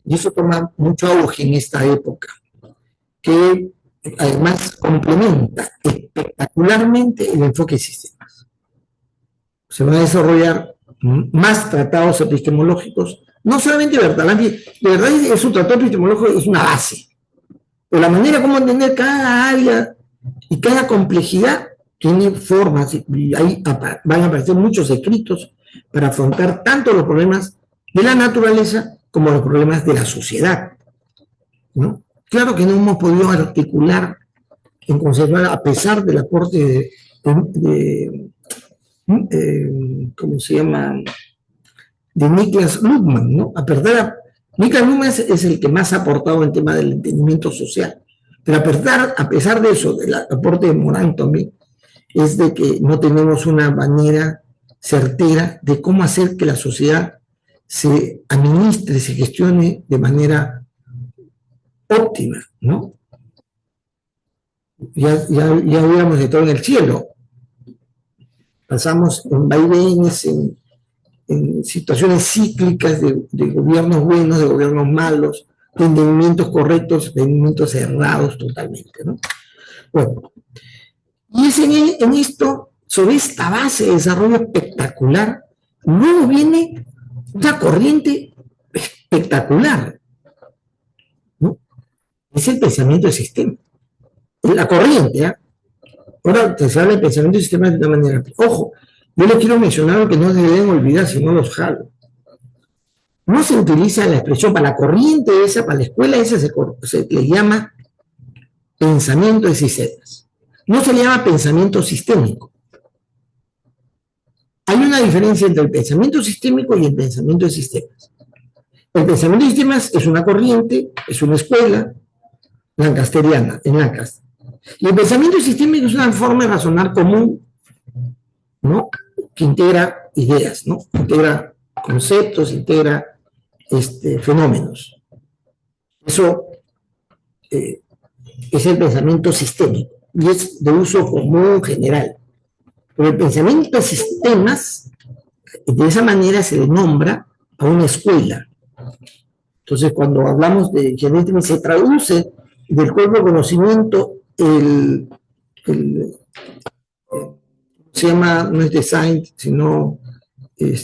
Y eso toma mucho auge en esta época, que además complementa espectacularmente el enfoque de sistemas. Se van a desarrollar más tratados epistemológicos, no solamente Bertalanffy, de verdad es un tratado epistemológico, es una base, pero la manera como entender cada área y cada complejidad tiene formas, y ahí van a aparecer muchos escritos para afrontar tanto los problemas de la naturaleza como los problemas de la sociedad. ¿no? Claro que no hemos podido articular en conservar, a pesar del aporte ¿cómo se llama?, de Niklas Luhmann, ¿no? Niklas Luhmann es el que más ha aportado en tema del entendimiento social, pero a pesar de eso, del aporte de Morán también, es de que no tenemos una manera certera de cómo hacer que la sociedad se administre, se gestione de manera óptima, ¿no? Ya hubiéramos estado en el cielo. Pasamos en vaivenes, en situaciones cíclicas de gobiernos buenos, de gobiernos malos, de entendimientos correctos, de entendimientos errados totalmente, ¿no? Bueno, y es en esto, sobre esta base de desarrollo espectacular, luego viene una corriente espectacular, ¿no? Es el pensamiento de sistema. La corriente, ¿eh? Ahora se habla de pensamiento de sistema de una manera. Ojo, yo les quiero mencionar lo que no se deben olvidar, si no los jalo. No se utiliza la expresión para la corriente esa, para la escuela esa, se le llama pensamiento de sistemas. No se le llama pensamiento sistémico. Hay una diferencia entre el pensamiento sistémico y el pensamiento de sistemas. El pensamiento de sistemas es una corriente, es una escuela lancasteriana, en Lancaster. Y el pensamiento sistémico es una forma de razonar común, ¿no?, que integra ideas, ¿no?, integra conceptos, integra fenómenos. Eso es el pensamiento sistémico y es de uso común general. Pero el pensamiento de sistemas, de esa manera se le nombra a una escuela. Entonces, cuando hablamos de genética, se traduce del cuerpo de conocimiento se llama, no es design, sino el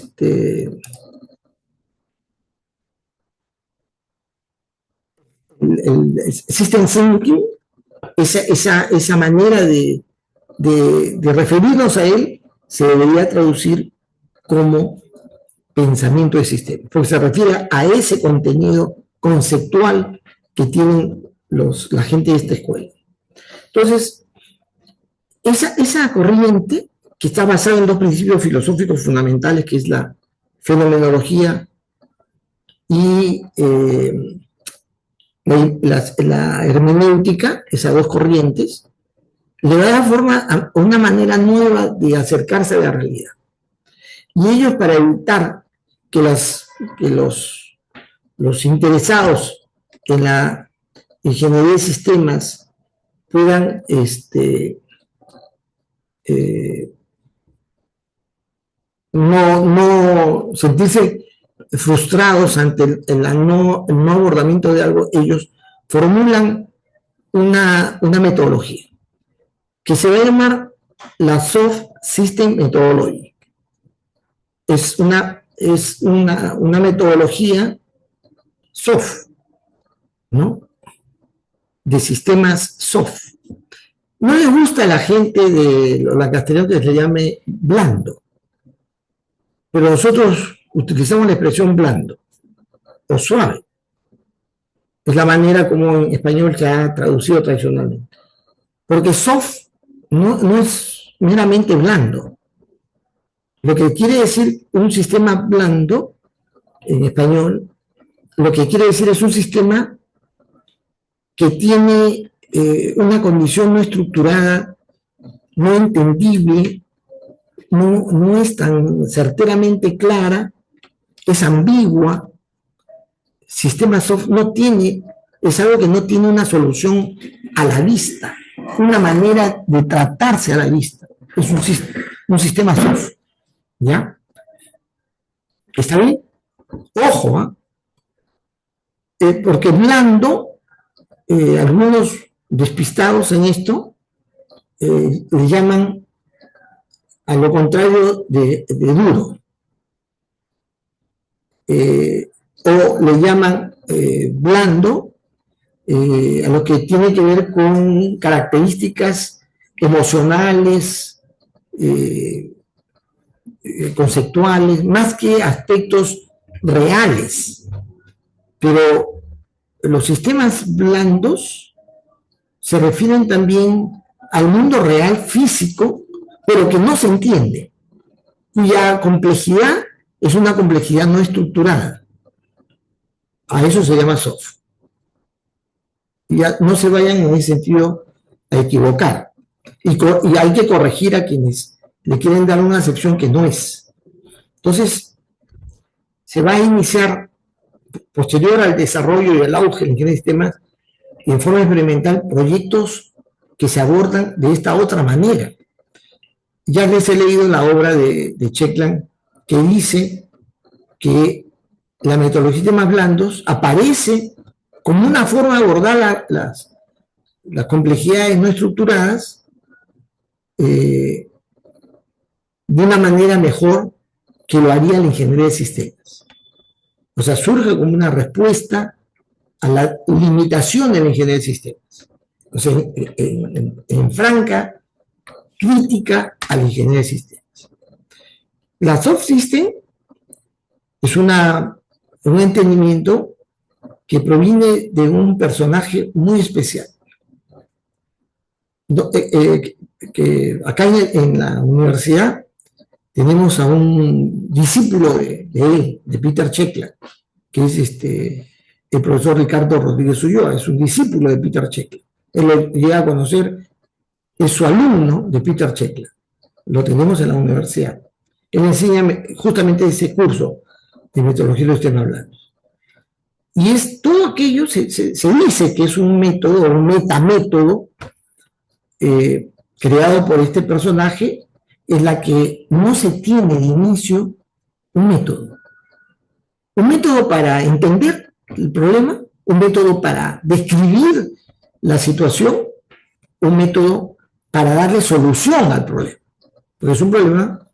system thinking, esa manera de referirnos a él, se debería traducir como pensamiento de sistema, porque se refiere a ese contenido conceptual que tienen la gente de esta escuela. Entonces, esa corriente, que está basada en dos principios filosóficos fundamentales, que es la fenomenología y la hermenéutica, esas dos corrientes, le da forma a una manera nueva de acercarse a la realidad. Y ellos, para evitar que los interesados en la ingeniería de sistemas puedan no sentirse frustrados ante el no abordamiento de algo, ellos formulan una metodología que se va a llamar la Soft System Methodology. Es una metodología soft, ¿no?, de sistemas soft. No les gusta a la gente de los lancastereanos que se le llame blando, pero nosotros utilizamos la expresión blando o suave. Es la manera como en español se ha traducido tradicionalmente. Porque soft no es meramente blando. Lo que quiere decir un sistema blando, en español, lo que quiere decir es un sistema que tiene una condición no estructurada, no entendible, no es tan certeramente clara, es ambigua. Sistema soft es algo que no tiene una solución a la vista, una manera de tratarse a la vista. Es un sistema soft, ¿ya? ¿Está bien? Ojo, porque blando, algunos despistados en esto le llaman a lo contrario de duro, o le llaman blando a lo que tiene que ver con características emocionales, conceptuales, más que aspectos reales. Pero los sistemas blandos se refieren también al mundo real físico, pero que no se entiende, cuya complejidad es una complejidad no estructurada. A eso se llama soft. Ya no se vayan en ese sentido a equivocar. Y hay que corregir a quienes le quieren dar una acepción que no es. Entonces, se va a iniciar, posterior al desarrollo y al auge de ingeniería de sistemas, en forma experimental, proyectos que se abordan de esta otra manera. Ya les he leído la obra de Checkland, que dice que la metodología de sistemas blandos aparece como una forma de abordar las complejidades no estructuradas de una manera mejor que lo haría la ingeniería de sistemas. O sea, surge como una respuesta a la limitación de la ingeniería de sistemas. O sea, en franca crítica a la ingeniería de sistemas. La soft system es un entendimiento que proviene de un personaje muy especial. Que acá en la universidad tenemos a un discípulo de Peter Checkland, que es el profesor Ricardo Rodríguez Ulloa, es un discípulo de Peter Checkland. Él lo llega a conocer, es su alumno de Peter Checkland. Lo tenemos en la universidad. Él enseña justamente ese curso de metodología de los sistemas blandos. Y es todo aquello, se dice que es un método, un metamétodo, creado por este personaje, en la que no se tiene de inicio un método. Un método para entender el problema, un método para describir la situación, un método para darle solución al problema. Porque es un problema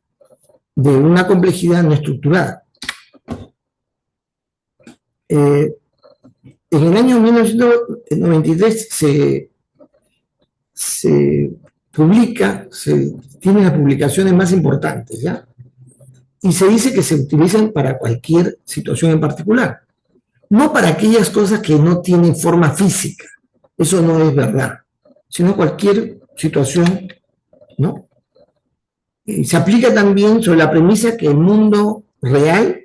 de una complejidad no estructurada. En el año 1993 se tienen las publicaciones más importantes, ¿ya? Y se dice que se utilizan para cualquier situación en particular, no para aquellas cosas que no tienen forma física, eso no es verdad, sino cualquier situación, ¿no? Y se aplica también sobre la premisa que el mundo real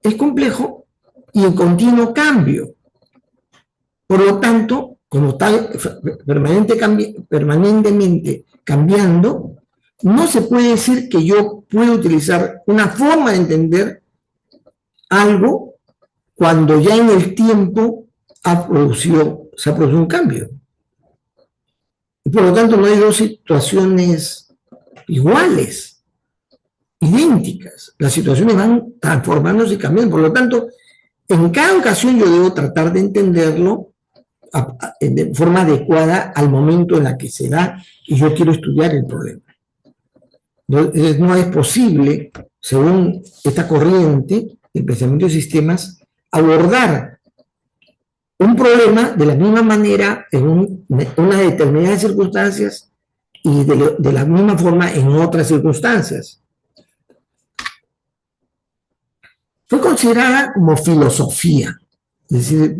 es complejo y en continuo cambio. Por lo tanto, como está permanentemente cambiando, no se puede decir que yo pueda utilizar una forma de entender algo cuando ya en el tiempo se ha producido un cambio. Y por lo tanto, no hay dos situaciones iguales, idénticas. Las situaciones van transformándose y cambiando. Por lo tanto, en cada ocasión yo debo tratar de entenderlo de forma adecuada al momento en la que se da y yo quiero estudiar el problema. No es posible, según esta corriente del pensamiento de sistemas, abordar un problema de la misma manera en unas determinadas circunstancias y de la misma forma en otras circunstancias. Fue considerada como filosofía. Es decir,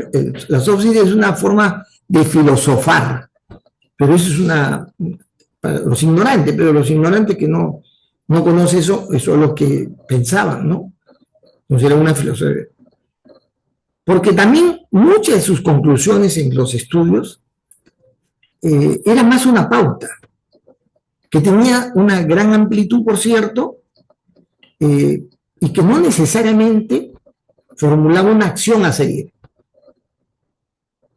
la software es una forma de filosofar, pero eso es para los ignorantes, pero los ignorantes que no conocen eso es lo que pensaban, ¿no? Consideran una filosofía. Porque también muchas de sus conclusiones en los estudios eran más una pauta, que tenía una gran amplitud, por cierto, y que no necesariamente formulaba una acción a seguir,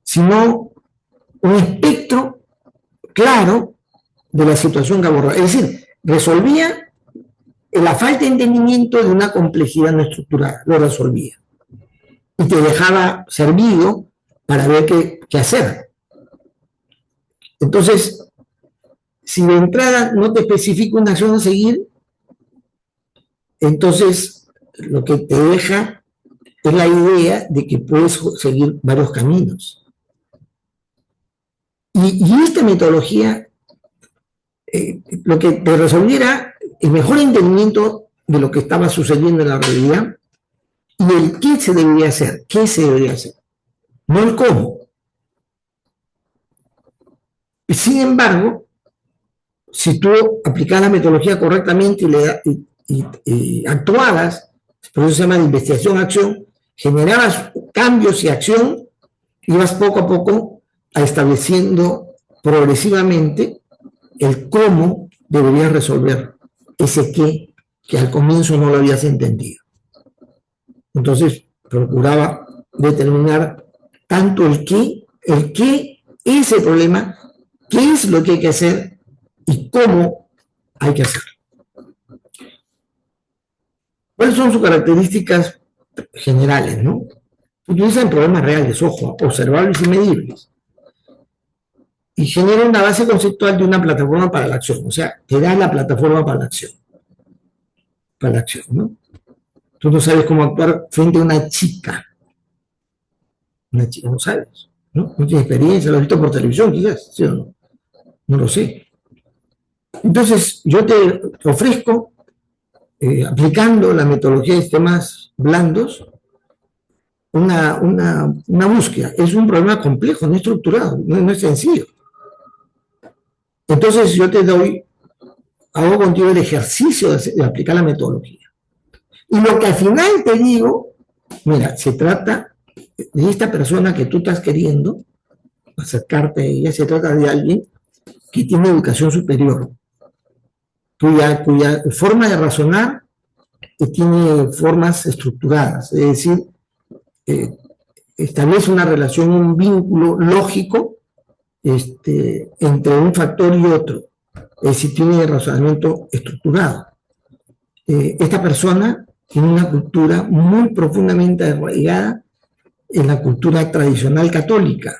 sino un espectro claro de la situación que abordaba. Es decir, resolvía la falta de entendimiento de una complejidad no estructurada, lo resolvía. Y te dejaba servido para ver qué hacer. Entonces, si de entrada no te especifica una acción a seguir, entonces lo que te deja es la idea de que puedes seguir varios caminos. Y esta metodología lo que te resolviera el mejor entendimiento de lo que estaba sucediendo en la realidad y el qué se debería hacer, qué se debería hacer. no el cómo. Sin embargo, si tú aplicas la metodología correctamente y actuabas, por eso se llama de investigación-acción, generabas cambios y acción, ibas poco a poco estableciendo progresivamente el cómo deberías resolver ese qué que al comienzo no lo habías entendido. Entonces, procuraba determinar tanto el qué es el problema, qué es lo que hay que hacer y cómo hay que hacerlo. ¿Cuáles son sus características generales, no? Utilizan problemas reales, ojo, observables y medibles. Y genera una base conceptual de una plataforma para la acción. O sea, te da la plataforma para la acción. Para la acción, ¿no? Tú no sabes cómo actuar frente a una chica. Una chica, no sabes, ¿no? No tienes experiencia, lo has visto por televisión, quizás, ¿sí o no? No lo sé. Entonces, yo te ofrezco, aplicando la metodología de sistemas blandos, una búsqueda. Es un problema complejo, no estructurado, no es sencillo. Entonces, yo te hago contigo el ejercicio de aplicar la metodología. Y lo que al final te digo, mira, se trata de esta persona que tú estás queriendo acercarte a ella, se trata de alguien que tiene educación superior, cuya forma de razonar tiene formas estructuradas, es decir, establece una relación, un vínculo lógico entre un factor y otro, es decir, tiene razonamiento estructurado. Esta persona tiene una cultura muy profundamente arraigada en la cultura tradicional católica,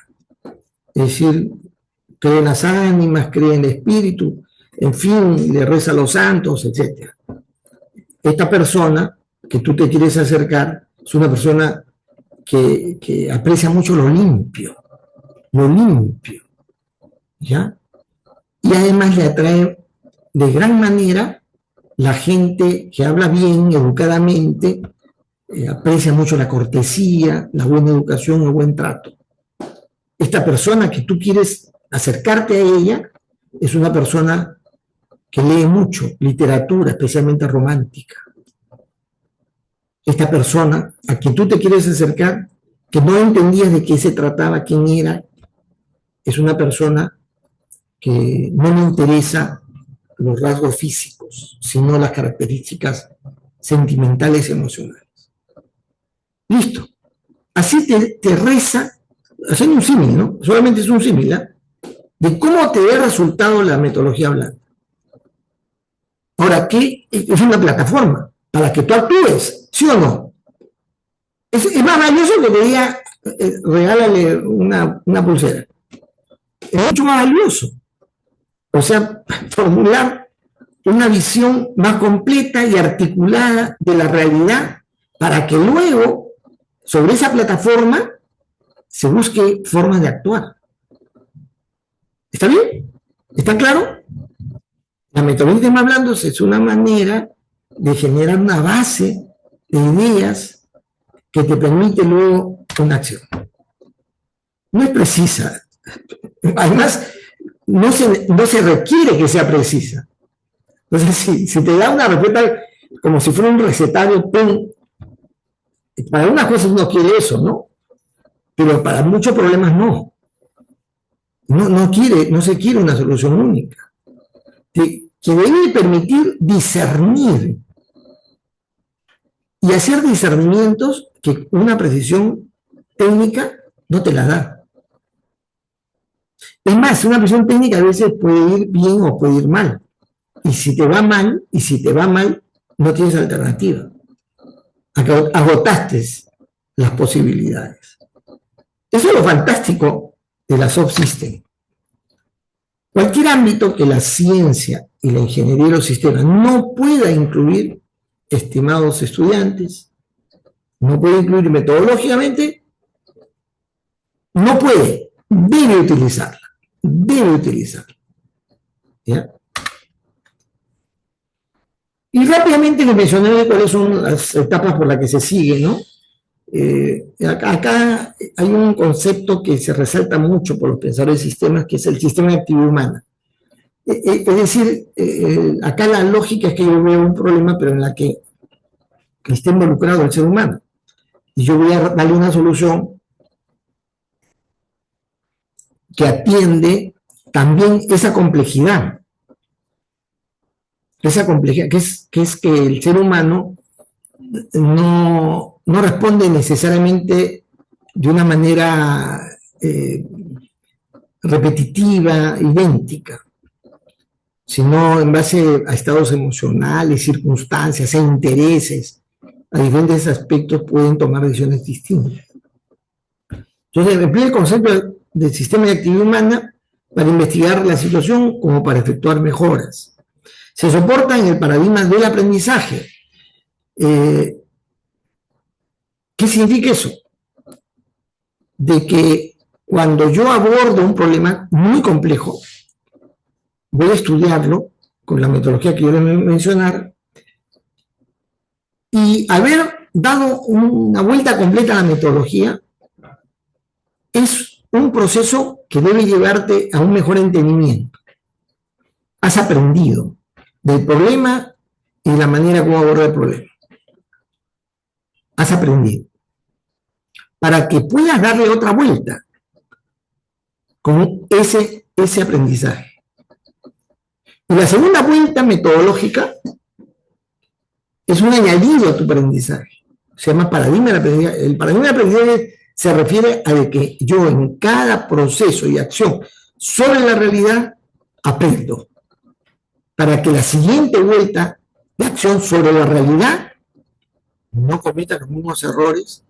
es decir, cree en las ánimas, cree en el espíritu, en fin, le reza a los santos, etc. Esta persona que tú te quieres acercar es una persona que aprecia mucho lo limpio, ¿ya? Y además le atrae de gran manera la gente que habla bien, educadamente, aprecia mucho la cortesía, la buena educación, el buen trato. Esta persona que tú quieres acercarte a ella es una persona que lee mucho literatura, especialmente romántica. Esta persona a quien tú te quieres acercar, que no entendías de qué se trataba, quién era, es una persona que no le interesa los rasgos físicos, sino las características sentimentales y emocionales. Listo. Así te reza, haciendo un símil, ¿no? Solamente es un símil, ¿eh? De cómo te da resultado la metodología blanda. Ahora, ¿qué? Es una plataforma para que tú actúes, ¿sí o no? Es más valioso que te diga, regálale una pulsera. Es mucho más valioso. O sea, formular una visión más completa y articulada de la realidad para que luego, sobre esa plataforma, se busque formas de actuar. ¿Está bien? ¿Está claro? La metodología de más blandos es una manera de generar una base de ideas que te permite luego una acción. No es precisa. Además, no se requiere que sea precisa. Entonces, si te da una respuesta como si fuera un recetario, ¡pum! Para algunas cosas uno quiere eso, ¿no? Pero para muchos problemas no. No se quiere una solución única. Que debe permitir discernir y hacer discernimientos que una precisión técnica no te la da. Es más, una precisión técnica a veces puede ir bien o puede ir mal. Y si te va mal, no tienes alternativa. Agotaste las posibilidades. Eso es lo fantástico de la soft system. Cualquier ámbito que la ciencia y la ingeniería de los sistemas no pueda incluir, estimados estudiantes, no puede incluir metodológicamente, no puede, debe utilizarla. ¿Ya? Y rápidamente les mencionaré cuáles son las etapas por las que se sigue, ¿no? Acá hay un concepto que se resalta mucho por los pensadores de sistemas, que es el sistema de actividad humana. Es decir, acá la lógica es que yo veo un problema, pero en la que esté involucrado el ser humano. Y yo voy a darle una solución que atiende también esa complejidad que es que el ser humano no responde necesariamente de una manera repetitiva, idéntica, sino en base a estados emocionales, circunstancias, e intereses, a diferentes aspectos pueden tomar decisiones distintas. Entonces, emplea el concepto del sistema de actividad humana para investigar la situación como para efectuar mejoras. Se soporta en el paradigma del aprendizaje. ¿Qué significa eso? De que cuando yo abordo un problema muy complejo, voy a estudiarlo con la metodología que yo les voy a mencionar y haber dado una vuelta completa a la metodología es un proceso que debe llevarte a un mejor entendimiento. Has aprendido del problema y la manera como abordar el problema. Has aprendido. Para que puedas darle otra vuelta con ese aprendizaje. Y la segunda vuelta metodológica es un añadido a tu aprendizaje. Se llama paradigma del aprendizaje. El paradigma del aprendizaje se refiere a que yo en cada proceso y acción sobre la realidad aprendo. Para que la siguiente vuelta de acción sobre la realidad no cometa los mismos errores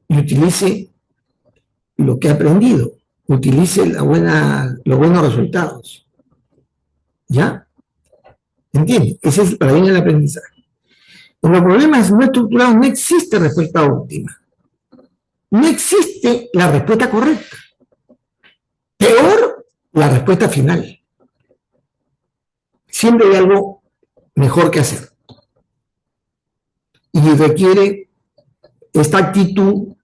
y utilice lo que he aprendido, utilice los buenos resultados. ¿Ya? ¿Entiendes? Ese es el paradigma del aprendizaje. En los problemas no estructurados no existe respuesta óptima. No existe la respuesta correcta. Peor, la respuesta final. Siempre hay algo mejor que hacer. Y requiere esta actitud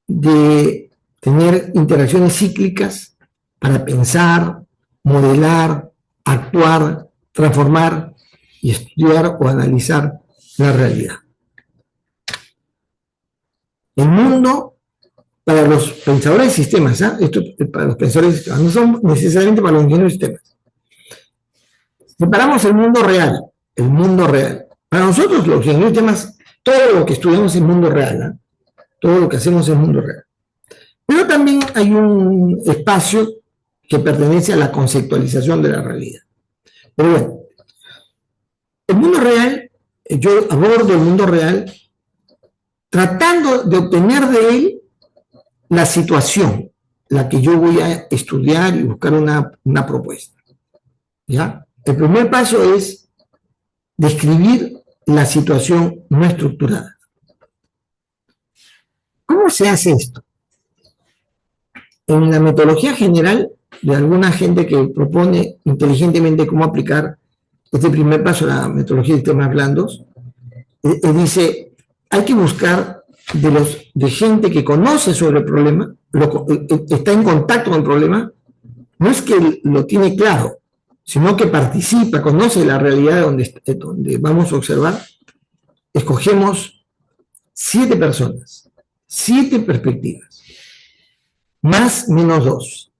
de tener interacciones cíclicas para pensar, modelar, actuar, transformar y estudiar o analizar la realidad. El mundo, para los pensadores de sistemas, esto para los pensadores de sistemas, no son necesariamente para los ingenieros de sistemas. Separamos el mundo real, el mundo real. Para nosotros, los ingenieros de sistemas, todo lo que estudiamos es mundo real, todo lo que hacemos es mundo real. Pero también hay un espacio que pertenece a la conceptualización de la realidad. Pero bueno, el mundo real, yo abordo el mundo real tratando de obtener de él la situación, la que yo voy a estudiar y buscar una propuesta. ¿Ya? El primer paso es describir la situación no estructurada. ¿Cómo se hace esto? En la metodología general de alguna gente que propone inteligentemente cómo aplicar este primer paso a la metodología de sistemas blandos, dice, hay que buscar de gente que conoce sobre el problema, está en contacto con el problema, no es que lo tiene claro, sino que participa, conoce la realidad donde vamos a observar. Escogemos 7 personas, 7 perspectivas, más menos 2,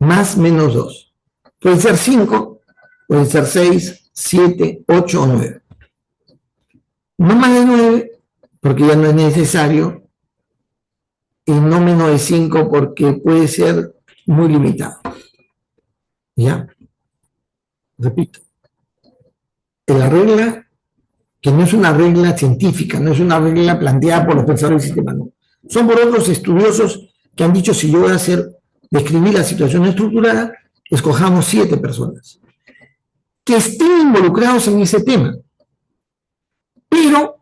más menos 2. Pueden ser 5, pueden ser 6, 7, 8 o 9. No más de 9, porque ya no es necesario, y no menos de 5, porque puede ser muy limitado. ¿Ya? Repito, la regla, que no es una regla científica, no es una regla planteada por los pensadores del sistema, no. Son por otros estudiosos que han dicho, si yo voy a describir la situación estructurada, escojamos 7 personas que estén involucrados en ese tema, pero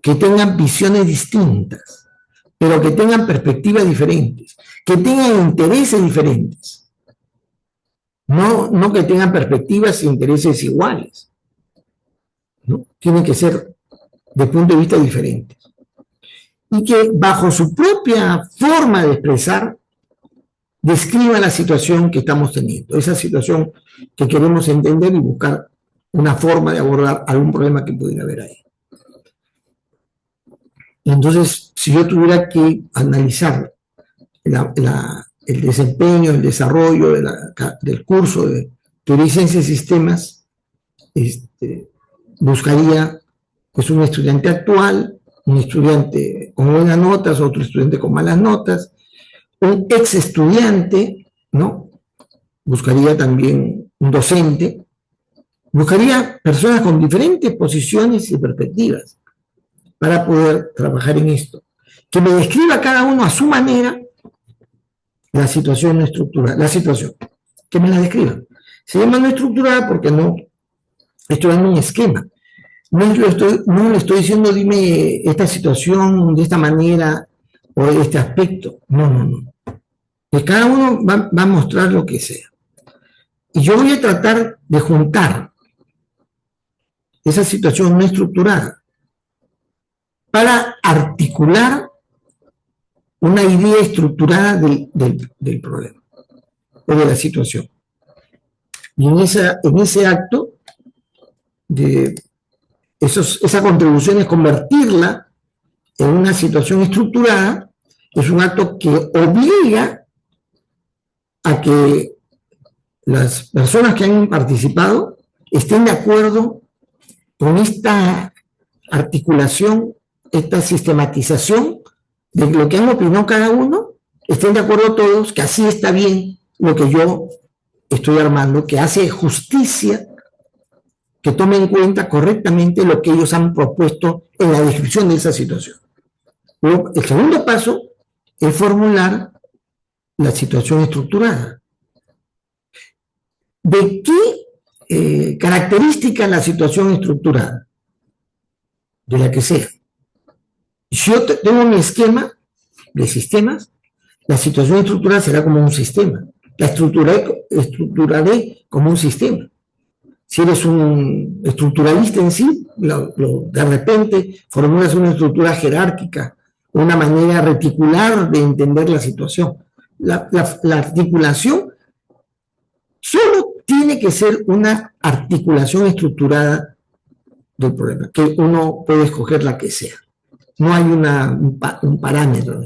que tengan visiones distintas, pero que tengan perspectivas diferentes, que tengan intereses diferentes. No que tengan perspectivas e intereses iguales. ¿No? Tienen que ser de punto de vista diferentes. y que bajo su propia forma de expresar describa la situación que estamos teniendo, esa situación que queremos entender y buscar una forma de abordar algún problema que pudiera haber ahí. Entonces, si yo tuviera que analizar el desempeño, el desarrollo del curso de teoría y ciencia de sistemas, buscaría pues un estudiante actual, un estudiante con buenas notas, otro estudiante con malas notas, un ex estudiante, ¿no? Buscaría también un docente, buscaría personas con diferentes posiciones y perspectivas para poder trabajar en esto. Que me describa cada uno a su manera la situación no estructurada, la situación, que me la describa. Se llama no estructurada porque no estoy dando un esquema. No le estoy diciendo, dime esta situación de esta manera o de este aspecto. No. Que cada uno va a mostrar lo que sea. Y yo voy a tratar de juntar esa situación no estructurada para articular una idea estructurada del problema o de la situación. Y en ese acto, esa contribución es convertirla en una situación estructurada, es un acto que obliga a que las personas que han participado estén de acuerdo con esta articulación, esta sistematización de lo que han opinado cada uno, estén de acuerdo todos que así está bien lo que yo estoy armando, que hace justicia, que tome en cuenta correctamente lo que ellos han propuesto en la descripción de esa situación. Luego, el segundo paso es formular la situación estructurada. ¿De qué característica la situación estructurada? De la que sea. Si yo tengo mi esquema de sistemas, la situación estructurada será como un sistema. La estructuraré como un sistema. Si eres un estructuralista en sí, de repente formulas una estructura jerárquica, una manera reticular de entender la situación. La articulación solo tiene que ser una articulación estructurada del problema, que uno puede escoger la que sea. No hay un parámetro.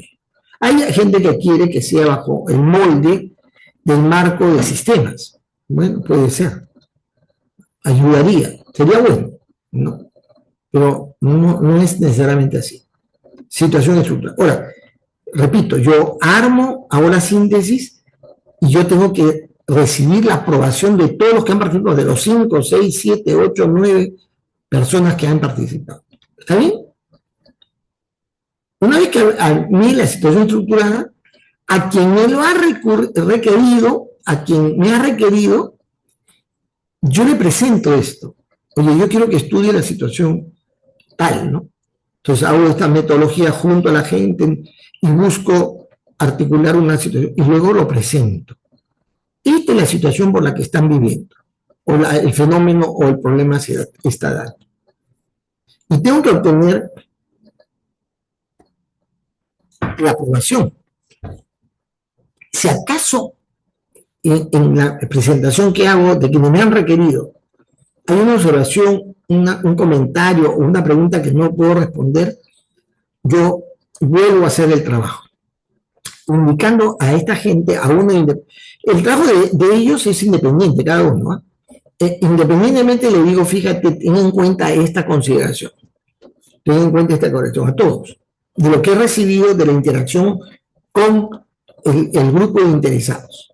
Hay gente que quiere que sea bajo el molde del marco de sistemas. Bueno, puede ser. Ayudaría, sería bueno, ¿no? Pero no es necesariamente así. Situación estructurada. Ahora, repito, yo hago la síntesis y yo tengo que recibir la aprobación de todos los que han participado, de los 5, 6, 7, 8, 9 personas que han participado. ¿Está bien? Una vez que a mí la situación estructurada, a quien me lo ha requerido, a quien me ha requerido, yo le presento esto. Oye, yo quiero que estudie la situación tal, ¿no? Entonces hago esta metodología junto a la gente y busco articular una situación y luego lo presento. Esta es la situación por la que están viviendo, o el fenómeno o el problema se está dando. Y tengo que obtener la aprobación. Si acaso en la presentación que hago de quienes me han requerido hay una observación, un comentario o una pregunta que no puedo responder, yo vuelvo a hacer el trabajo, indicando a esta gente, el trabajo de ellos es independiente, cada uno, ¿eh? Independientemente le digo, fíjate, ten en cuenta esta consideración, a todos, de lo que he recibido de la interacción con el grupo de interesados.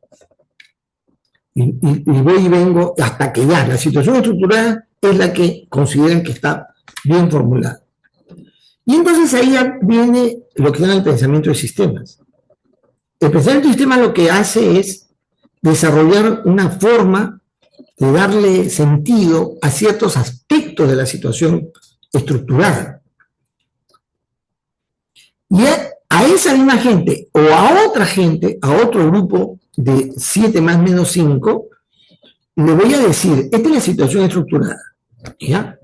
Y voy y vengo hasta que ya la situación estructurada es la que consideran que está bien formulada. Y entonces ahí ya viene lo que llama el pensamiento de sistemas. El pensamiento de sistemas lo que hace es desarrollar una forma de darle sentido a ciertos aspectos de la situación estructurada. Y a esa misma gente o a otra gente, a otro grupo de 7 más menos 5, le voy a decir, esta es la situación estructurada, ¿ya?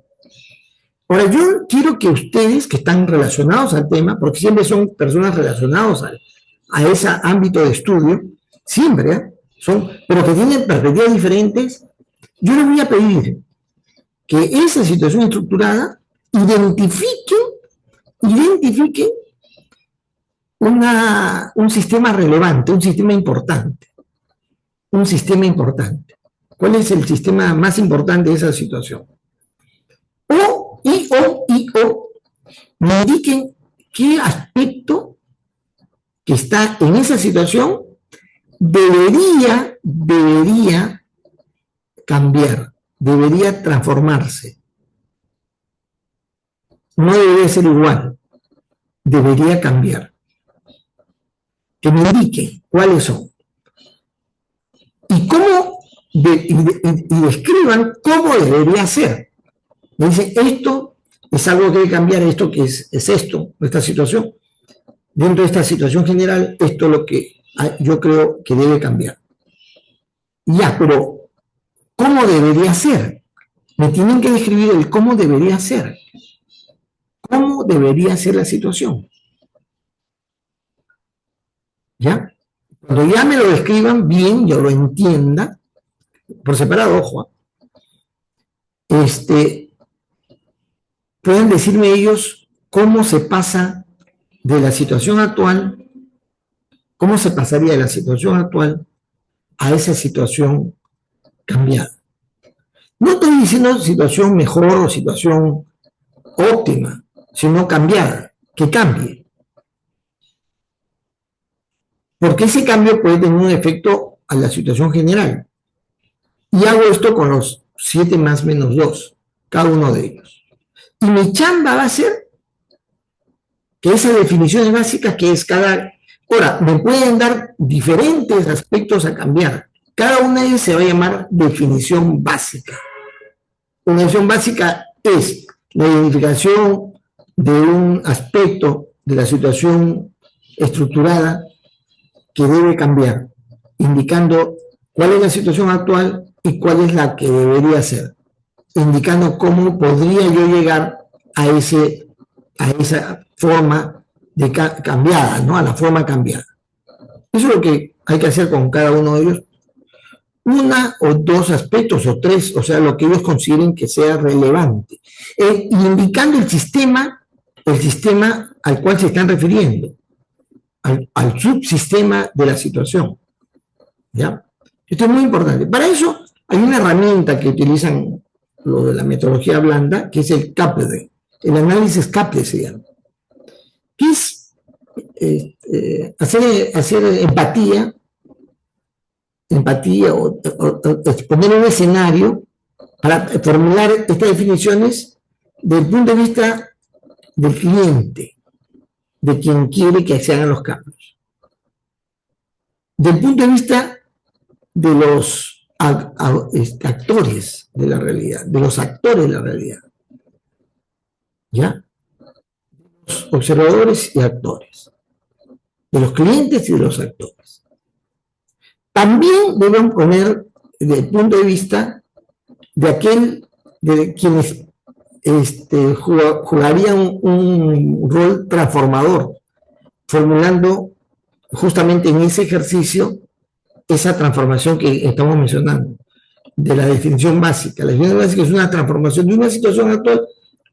Ahora, yo quiero que ustedes que están relacionados al tema, porque siempre son personas relacionadas a ese ámbito de estudio, siempre, pero que tienen perspectivas diferentes, yo les voy a pedir que esa situación estructurada identifique un sistema relevante, un sistema importante. ¿Cuál es el sistema más importante de esa situación? O me indiquen qué aspecto que está en esa situación debería cambiar, debería transformarse. No debería ser igual, debería cambiar. Que me indiquen cuáles son. Y describan cómo debería ser. Me dicen, esto es algo que debe cambiar, esto que es esto, esta situación. Dentro de esta situación general, esto es lo que yo creo que debe cambiar. Ya, pero ¿cómo debería ser? Me tienen que describir el cómo debería ser. ¿Cómo debería ser la situación? ¿Ya? Cuando ya me lo describan bien, yo lo entienda, por separado, ojo, pueden decirme ellos cómo se pasa de la situación actual, cómo se pasaría de la situación actual a esa situación cambiada. No estoy diciendo situación mejor o situación óptima, sino cambiada, que cambie. Porque ese cambio puede tener un efecto a la situación general. Y hago esto con los 7 más menos 2, cada uno de ellos. Y mi chamba va a ser que esas definiciones básicas, que es cada... Ahora, me pueden dar diferentes aspectos a cambiar. Cada una de ellas se va a llamar definición básica. Una definición básica es la identificación de un aspecto de la situación estructurada que debe cambiar, indicando cuál es la situación actual y cuál es la que debería ser, indicando cómo podría yo llegar a esa forma de cambiada, ¿no? A la forma cambiada. Eso es lo que hay que hacer con cada uno de ellos. Una o dos aspectos o tres, o sea, lo que ellos consideren que sea relevante, indicando el sistema al cual se están refiriendo, al subsistema de la situación. ¿Ya? Esto es muy importante. Para eso hay una herramienta que utilizan lo de la metodología blanda, que es el CAPDE, el análisis CAPDE se llama, que es hacer empatía o exponer un escenario para formular estas definiciones desde el punto de vista del cliente, de quien quiere que se hagan los cambios. Del punto de vista de los actores de la realidad, de los actores de la realidad. ¿Ya? Los observadores y actores. De los clientes y de los actores. También deben poner desde el punto de vista de quienes jugarían un rol transformador, formulando justamente en ese ejercicio esa transformación que estamos mencionando, de la definición básica. La definición básica es una transformación de una situación actual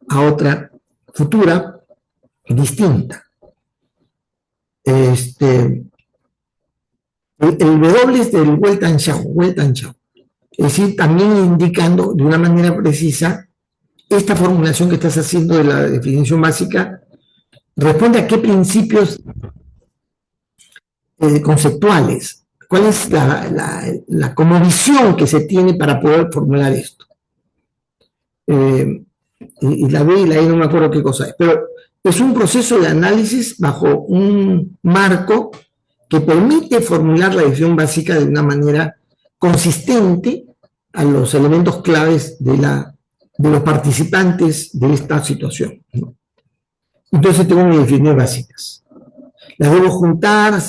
a otra futura, distinta. El W es del Weltanschauung, es decir, también indicando de una manera precisa esta formulación que estás haciendo de la definición básica responde a qué principios conceptuales, cuál es la como visión que se tiene para poder formular esto. Y la B y la E no me acuerdo qué cosa es, pero es un proceso de análisis bajo un marco que permite formular la definición básica de una manera consistente a los elementos claves de los participantes de esta situación, ¿no? Entonces tengo mis definiciones básicas. Las debo juntar,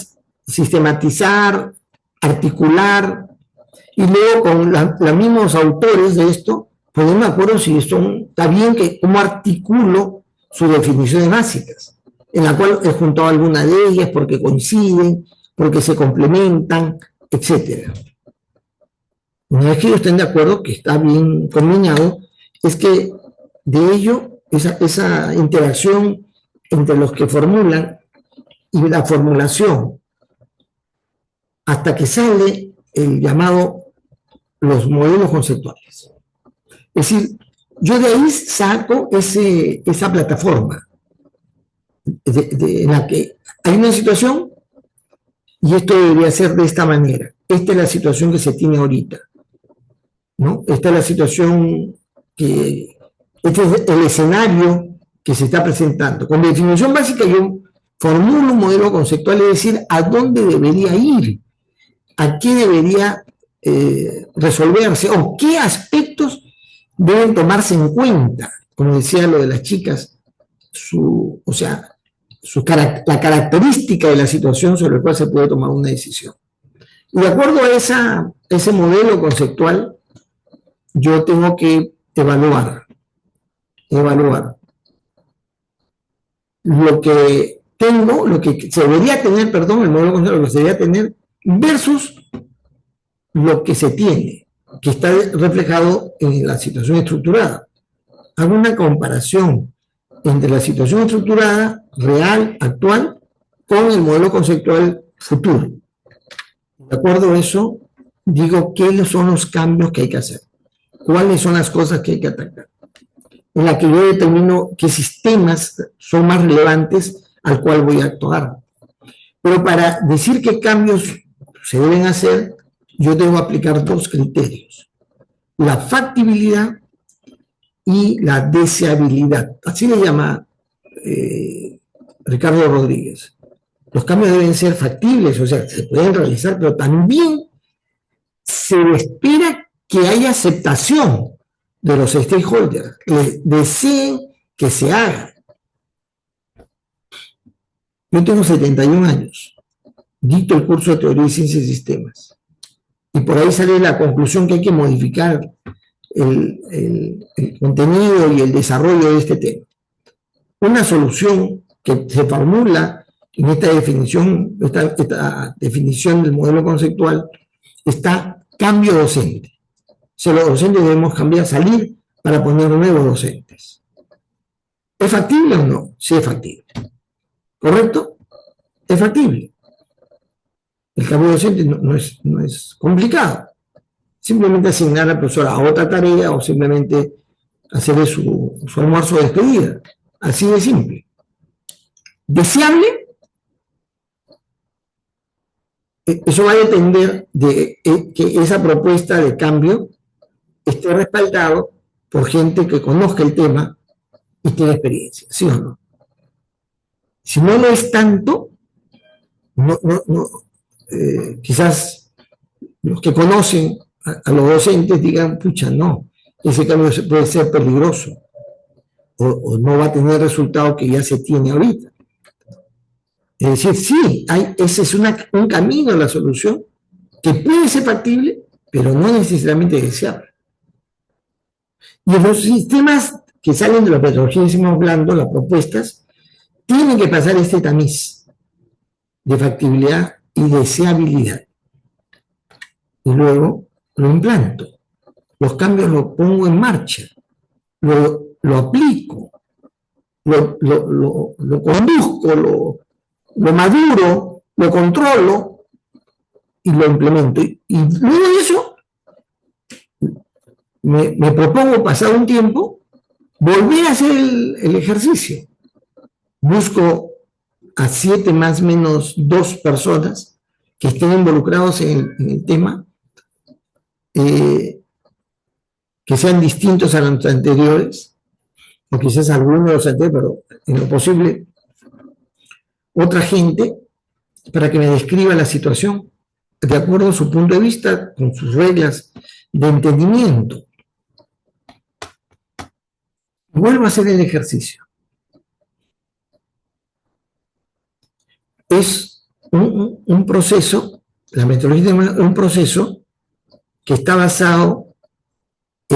sistematizar, articular, y luego con los mismos autores de esto pues no me acuerdo si está bien que cómo articulo sus definiciones básicas, en la cual he juntado algunas de ellas porque coinciden, porque se complementan, etcétera. Una vez que ellos estén de acuerdo que está bien combinado, es que de ello, esa interacción entre los que formulan y la formulación, hasta que sale el llamado los modelos conceptuales. Es decir, yo de ahí saco esa plataforma en la que hay una situación y esto debería ser de esta manera. Esta es la situación que se tiene ahorita, ¿no? Esta es la situación este es el escenario que se está presentando. Con definición básica yo formulo un modelo conceptual, es decir, a dónde debería ir, a qué debería resolverse o qué aspectos deben tomarse en cuenta, como decía lo de las chicas, la característica de la situación sobre la cual se puede tomar una decisión. Y de acuerdo a ese modelo conceptual, yo tengo que evaluar lo que tengo, lo que se debería tener, perdón, el modelo conceptual, lo que se debería tener versus lo que se tiene, que está reflejado en la situación estructurada. Hago una comparación entre la situación estructurada, real, actual, con el modelo conceptual futuro. De acuerdo a eso, digo qué son los cambios que hay que hacer, cuáles son las cosas que hay que atacar, en la que yo determino qué sistemas son más relevantes al cual voy a actuar. Pero para decir qué cambios se deben hacer, yo debo aplicar dos criterios: la factibilidad y la deseabilidad. Así le llama Ricardo Rodríguez. Los cambios deben ser factibles, o sea, se pueden realizar, pero también se espera que haya aceptación de los stakeholders, que deseen que se haga. Yo tengo 71 años, dicto el curso de Teoría y Ciencias y Sistemas, y por ahí sale la conclusión que hay que modificar el contenido y el desarrollo de este tema. Una solución que se formula en esta definición del modelo conceptual está cambio docente. O sea, los docentes debemos cambiar, salir para poner nuevos docentes. ¿Es factible o no? Sí, es factible. ¿Correcto? Es factible. El cambio docente no es complicado. Simplemente asignar a la profesora a otra tarea o simplemente hacerle su almuerzo de despedida. Así de simple. ¿Deseable? Eso va a depender de que esa propuesta de cambio esté respaldado por gente que conozca el tema y tenga experiencia, ¿sí o no? Si no lo es tanto, quizás los que conocen a los docentes digan, pucha, no, ese cambio puede ser peligroso o no va a tener el resultado que ya se tiene ahorita. Es decir, sí, ese es un camino a la solución que puede ser factible, pero no necesariamente deseable. Y los sistemas que salen de la metodología, decimos hablando, las propuestas, tienen que pasar este tamiz de factibilidad y deseabilidad. Y luego lo implanto, los cambios los pongo en marcha, lo aplico, lo conduzco, lo maduro, lo controlo y lo implemento. Y luego de eso, me propongo pasar un tiempo, volver a hacer el ejercicio. Busco a 7 más o menos 2 personas que estén involucrados en el tema, que sean distintos a los anteriores, o quizás algunos de los anteriores, pero en lo posible otra gente, para que me describa la situación de acuerdo a su punto de vista, con sus reglas de entendimiento. Vuelvo a hacer el ejercicio. Es un proceso, la metodología es un proceso que está basado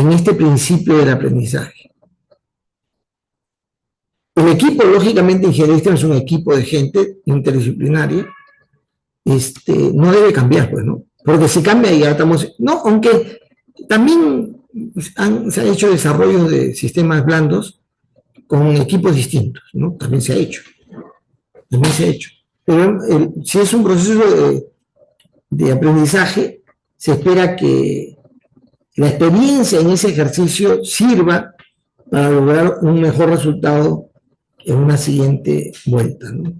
en este principio del aprendizaje. El equipo, lógicamente, ingeniería es un equipo de gente interdisciplinaria, no debe cambiar, pues, ¿no? Porque si cambia ya estamos, no, aunque también se han hecho desarrollos de sistemas blandos con equipos distintos, ¿no? También se ha hecho, Pero si es un proceso de aprendizaje, se espera que la experiencia en ese ejercicio sirva para lograr un mejor resultado en una siguiente vuelta, ¿no?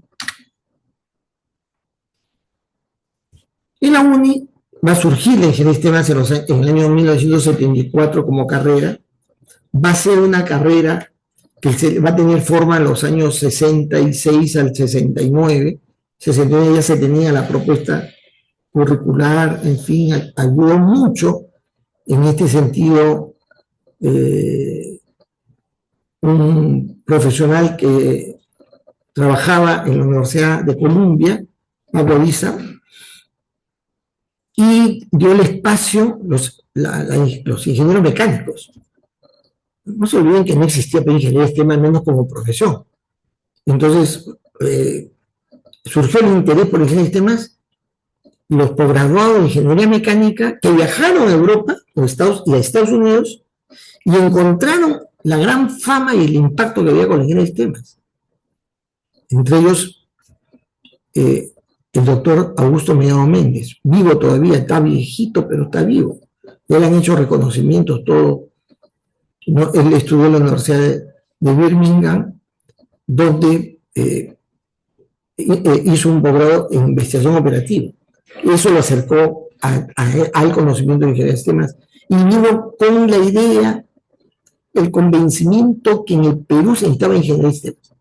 En la UNI va a surgir la ingeniería de sistemas en el año 1974 como carrera. Va a ser una carrera que va a tener forma en los años 66 al 69. 69 ya se tenía la propuesta curricular, en fin, ayudó mucho en este sentido un profesional que trabajaba en la Universidad de Columbia, Pablo Visa, y dio el espacio los ingenieros mecánicos. No se olviden que no existía ingeniería de sistemas menos como profesión. Entonces, surgió el interés por ingeniería de sistemas, los posgraduados de ingeniería mecánica que viajaron a Europa y a Estados Unidos y encontraron la gran fama y el impacto que había con la ingeniería de sistemas. Entre ellos, el doctor Augusto Mellado Méndez, vivo todavía, está viejito, pero está vivo. Ya le han hecho reconocimientos, todo. ¿No? Él estudió en la Universidad de Birmingham, donde hizo un posgrado en investigación operativa. Eso lo acercó al conocimiento de ingeniería de sistemas y vino con la idea, el convencimiento que en el Perú se necesitaba ingeniería de sistemas.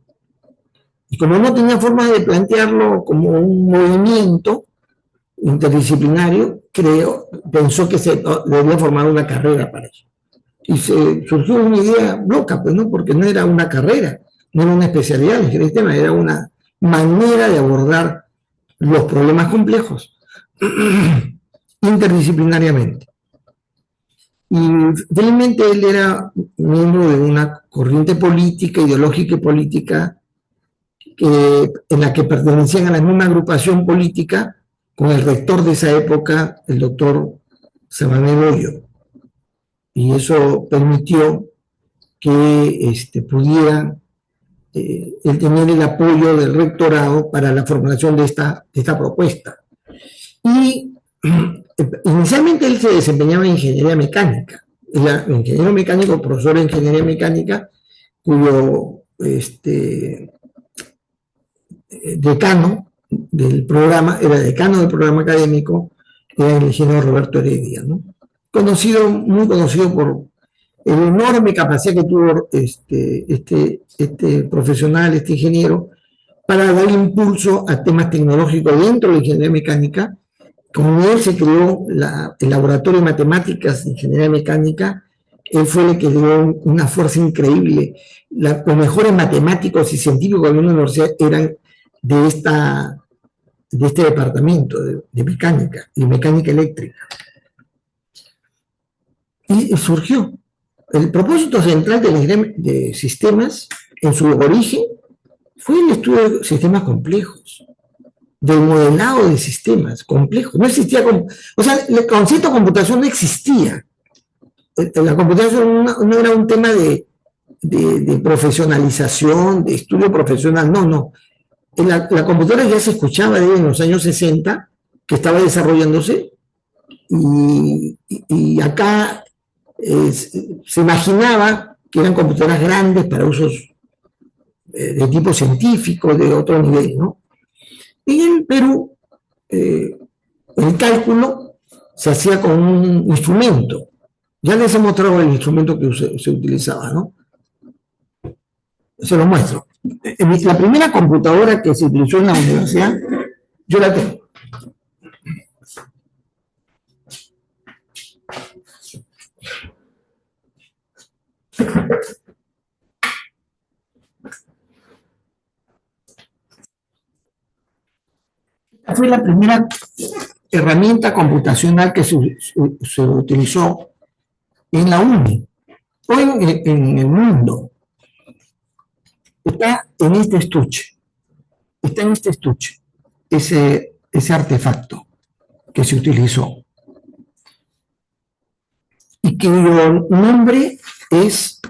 Y como no tenía forma de plantearlo como un movimiento interdisciplinario, pensó que se debía formar una carrera para eso. Y surgió una idea loca, pues, ¿no? Porque no era una carrera, no era una especialidad de ingeniería de sistemas, era una manera de abordar los problemas complejos interdisciplinariamente. Y felizmente él era miembro de una corriente política, ideológica y política, en la que pertenecían a la misma agrupación política con el rector de esa época, el doctor Sabanel Hoyo. Y eso permitió que pudiera él tener el apoyo del rectorado para la formulación de esta propuesta. Y inicialmente él se desempeñaba en ingeniería mecánica. Era ingeniero mecánico, profesor de ingeniería mecánica, cuyo decano del programa, era decano del programa académico, era el ingeniero Roberto Heredia, ¿no? Muy conocido por la enorme capacidad que tuvo este profesional, este ingeniero, para dar impulso a temas tecnológicos dentro de la ingeniería mecánica. Como él se creó el laboratorio de matemáticas de ingeniería mecánica, él fue el que dio una fuerza increíble. Los mejores matemáticos y científicos de la universidad eran de este departamento de mecánica y mecánica eléctrica. Y surgió. El propósito central de sistemas, en su origen, fue el estudio de sistemas complejos, del modelado de sistemas complejos. No existía, o sea, el concepto de computación no existía. La computación no era un tema de profesionalización, de estudio profesional, no. La computadora ya se escuchaba en los años 60, que estaba desarrollándose, y acá se imaginaba que eran computadoras grandes para usos de tipo científico, de otro nivel, ¿no? Y en Perú, el cálculo se hacía con un instrumento. Ya les he mostrado el instrumento que se utilizaba, ¿no? Se lo muestro. La primera computadora que se utilizó en la universidad, yo la tengo. Fue la primera herramienta computacional que se utilizó en la UNI o en el mundo, está en este estuche, ese artefacto que se utilizó y cuyo nombre es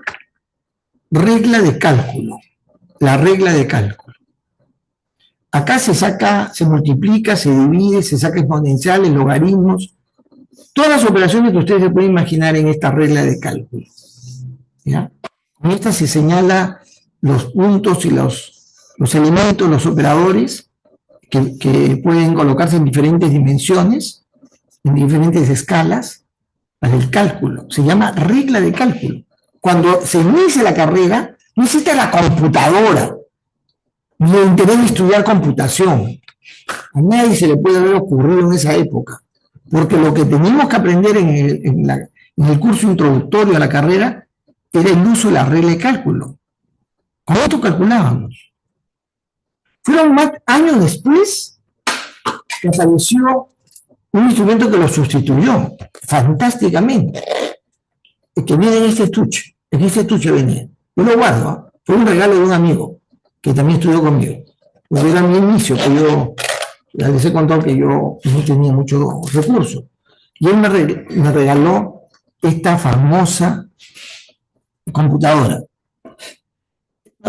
regla de cálculo, la regla de cálculo. Acá se saca, se multiplica, se divide, se saca exponenciales, logaritmos, todas las operaciones que ustedes se pueden imaginar en esta regla de cálculo. ¿Ya? Con esta se señala los puntos y los elementos, los operadores que pueden colocarse en diferentes dimensiones, en diferentes escalas, para el cálculo. Se llama regla de cálculo. Cuando se inicia la carrera, no existe la computadora, ni el interés de estudiar computación. A nadie se le puede haber ocurrido en esa época, porque lo que teníamos que aprender en el curso introductorio a la carrera era el uso de la regla de cálculo. Con esto calculábamos. Fueron más años después que apareció un instrumento que lo sustituyó fantásticamente, que viene en este estuche venía. Yo lo guardo, ¿eh? Fue un regalo de un amigo que también estudió conmigo. Pues era mi inicio, que yo ya les he contado que yo no tenía muchos recursos. Y él me regaló esta famosa computadora.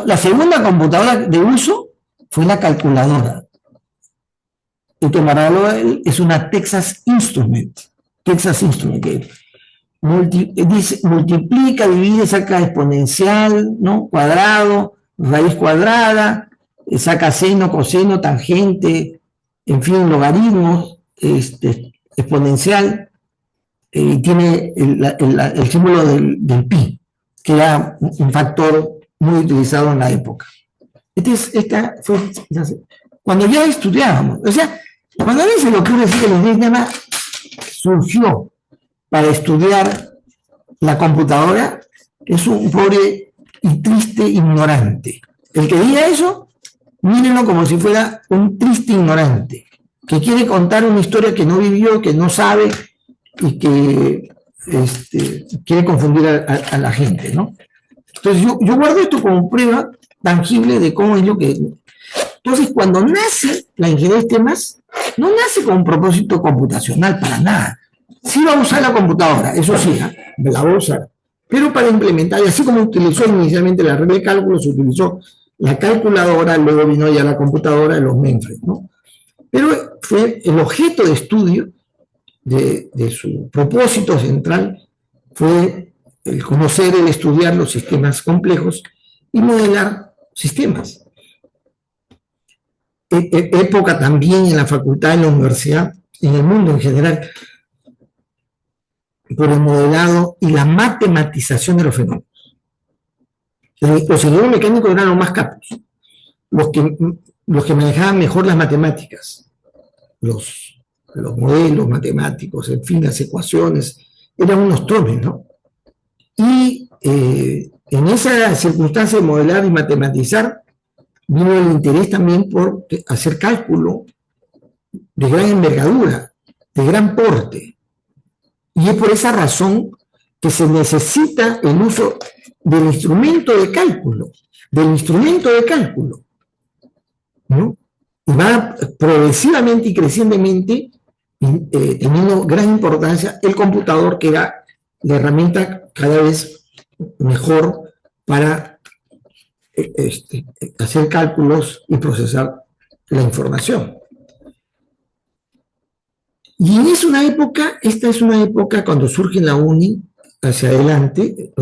La segunda computadora de uso fue la calculadora. El que me regaló él es una Texas Instrument, que multiplica, divide, saca exponencial, ¿no? Cuadrado, raíz cuadrada, saca seno, coseno, tangente, en fin, logaritmos, exponencial, tiene el símbolo del pi, que era un factor muy utilizado en la época. Cuando ya estudiábamos, o sea, cuando a veces se le ocurre decir que el sistema surgió para estudiar la computadora, es un pobre y triste ignorante. El que diga eso, mírenlo como si fuera un triste ignorante, que quiere contar una historia que no vivió, que no sabe y que quiere confundir a la gente, ¿no? Entonces yo guardo esto como prueba tangible de cómo es lo que... Entonces, cuando nace la ingeniería de sistemas, no nace con un propósito computacional para nada. Sí va a usar la computadora, eso sí, la va a usar, pero para implementar, y así como utilizó inicialmente la regla de cálculo, se utilizó la calculadora, luego vino ya la computadora de los mainframes, ¿no? Pero fue el objeto de estudio de su propósito central, fue el conocer, el estudiar los sistemas complejos y modelar sistemas. Época también en la facultad, en la universidad, en el mundo en general, por el modelado y la matematización de los fenómenos. Los ingenieros mecánicos eran los más capos, los que manejaban mejor las matemáticas, los modelos matemáticos, en fin, las ecuaciones, eran unos trones, ¿no? Y en esa circunstancia de modelar y matematizar, vino el interés también por hacer cálculo de gran envergadura, de gran porte. Y es por esa razón que se necesita el uso del instrumento de cálculo, ¿no? Y va progresivamente y crecientemente teniendo gran importancia el computador, que era la herramienta cada vez mejor para hacer cálculos y procesar la información. Y esta es una época cuando surge en la UNI hacia adelante,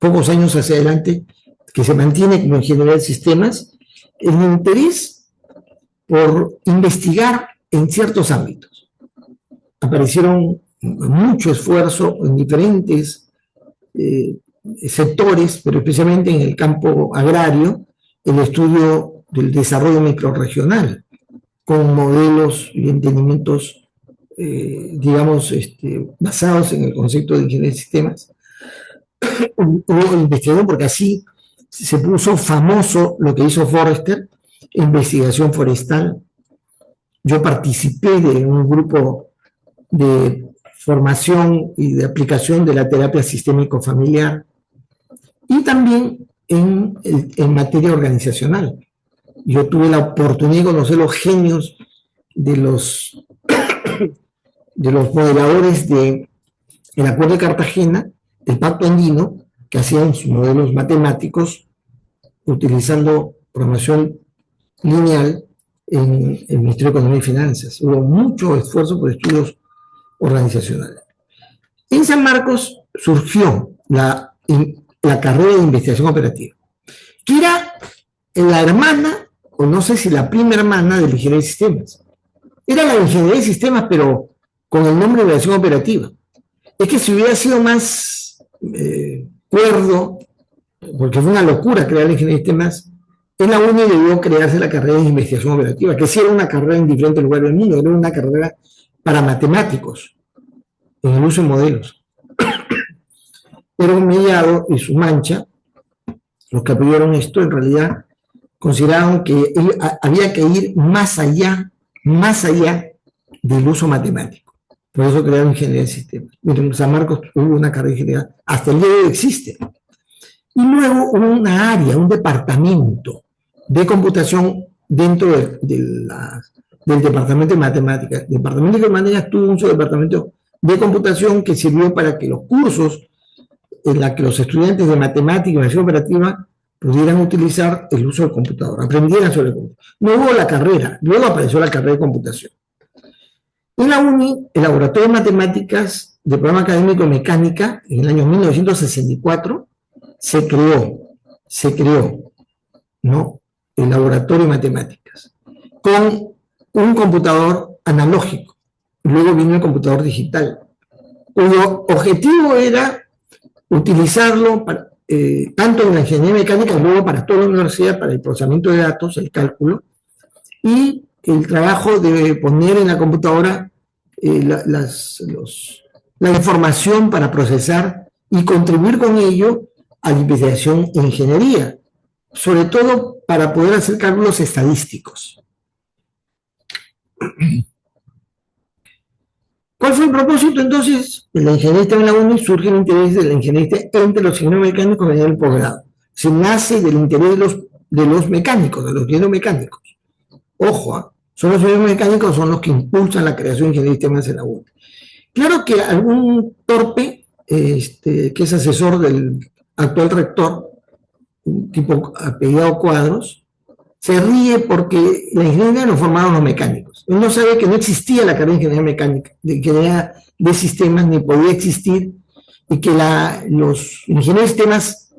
pocos años hacia adelante, que se mantiene como ingeniería de sistemas, el interés por investigar en ciertos ámbitos. Aparecieron mucho esfuerzo en diferentes sectores, pero especialmente en el campo agrario, el estudio del desarrollo microrregional, con modelos y entendimientos, digamos, basados en el concepto de ingeniería de sistemas. Hubo investigación porque así se puso famoso lo que hizo Forrester, investigación forestal. Yo participé de un grupo de formación y de aplicación de la terapia sistémico-familiar, y también en materia organizacional. Yo tuve la oportunidad de conocer los genios de los modeladores del Acuerdo de Cartagena, del Pacto Andino, que hacían sus modelos matemáticos utilizando programación lineal en el Ministerio de Economía y Finanzas. Hubo mucho esfuerzo por estudios organizacionales. En San Marcos surgió la carrera de investigación operativa, que era la hermana, o no sé si la prima hermana, de la ingeniería de sistemas. Era la ingeniería de sistemas, pero con el nombre de investigación operativa. Es que si hubiera sido más cuerdo, porque fue una locura crear la ingeniería de sistemas, en la UNI debió crearse la carrera de investigación operativa, que sí era una carrera en diferentes lugares del mundo, era una carrera para matemáticos, en el uso de modelos. Pero Mellado y su mancha, los que apoyaron esto, en realidad consideraron que había que ir más allá del uso matemático. Por eso crearon ingeniería de sistemas. Miren, en San Marcos hubo una carrera de ingeniería, hasta el día de hoy existe. Y luego hubo una área, un departamento de computación dentro del departamento de matemáticas. El departamento de matemáticas tuvo un departamento de computación que sirvió para que los cursos en los que los estudiantes de matemática y investigación operativa pudieran utilizar el uso del computador, aprendieran sobre el computador. No hubo la carrera, luego apareció la carrera de computación. En la UNI, el Laboratorio de Matemáticas del Programa Académico de Mecánica, en el año 1964, se creó, ¿no?, el Laboratorio de Matemáticas, con un computador analógico. Luego vino el computador digital, cuyo objetivo era utilizarlo para, tanto en la ingeniería mecánica, luego para toda la universidad, para el procesamiento de datos, el cálculo, y el trabajo de poner en la computadora la información para procesar y contribuir con ello a la investigación en ingeniería, sobre todo para poder hacer cálculos estadísticos. ¿Cuál fue el propósito entonces? En la ingeniería en la UNI surge el interés de la ingeniería entre los ingenieros mecánicos en el posgrado. Se nace del interés de los mecánicos, de los ingenieros mecánicos. Ojo, son los ingenieros mecánicos son los que impulsan la creación de ingeniería de sistemas en la UNI. Claro que algún torpe, que es asesor del actual rector, un tipo apellidado Cuadros, se ríe porque la ingeniería lo formaron los mecánicos. Él no sabe que no existía la carrera de ingeniería mecánica, de ingeniería de sistemas, ni podía existir, y que los ingenieros de sistemas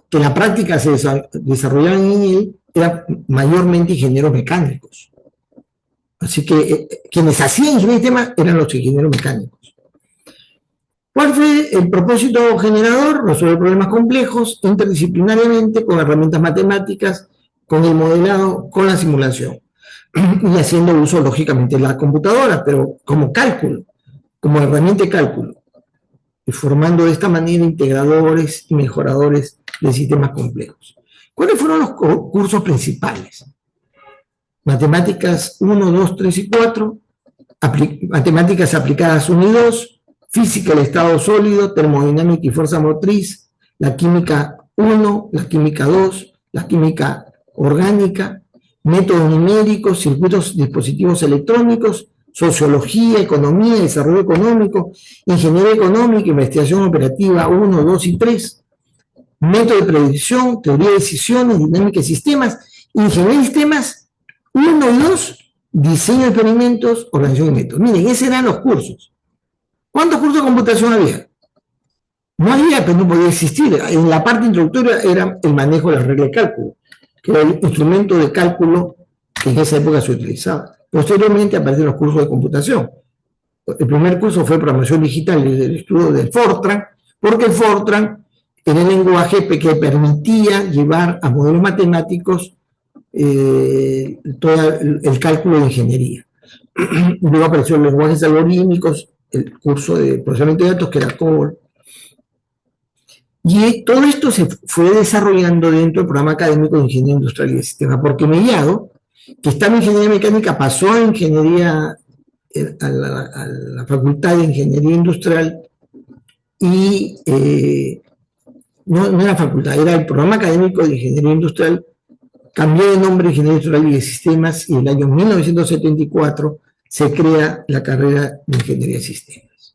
que en la práctica se desarrollaban en él eran mayormente ingenieros mecánicos. Así que quienes hacían ingeniería de sistemas eran los ingenieros mecánicos. ¿Cuál fue el propósito generador? Resolver problemas complejos interdisciplinariamente con herramientas matemáticas, con el modelado, con la simulación, y haciendo uso, lógicamente, de la computadora, pero como cálculo, como herramienta de cálculo, y formando de esta manera integradores y mejoradores de sistemas complejos. ¿Cuáles fueron los cursos principales? Matemáticas 1, 2, 3 y 4, matemáticas aplicadas 1 y 2, física del estado sólido, termodinámica y fuerza motriz, la química 1, la química 2, la química orgánica, métodos numéricos, circuitos, dispositivos electrónicos, sociología, economía, desarrollo económico, ingeniería económica, investigación operativa 1, 2 y 3, método de predicción, teoría de decisiones, dinámica de sistemas, ingeniería de sistemas 1 y 2, diseño de experimentos, organización de métodos. Miren, esos eran los cursos. ¿Cuántos cursos de computación había? No había, pero no podía existir. En la parte introductoria era el manejo de las reglas de cálculo, que era el instrumento de cálculo que en esa época se utilizaba. Posteriormente aparecen los cursos de computación. El primer curso fue programación digital y el estudio del Fortran, porque el Fortran era el lenguaje que permitía llevar a modelos matemáticos todo el cálculo de ingeniería. Luego aparecieron los lenguajes algorítmicos, el curso de procesamiento de datos, que era COBOL. Y todo esto se fue desarrollando dentro del programa académico de Ingeniería Industrial y de Sistemas, porque Mellado, que estaba en Ingeniería Mecánica, pasó a Ingeniería a la Facultad de Ingeniería Industrial y no era facultad, era el programa académico de Ingeniería Industrial, cambió de nombre Ingeniería Industrial y de Sistemas y en el año 1974 se crea la carrera de Ingeniería de Sistemas.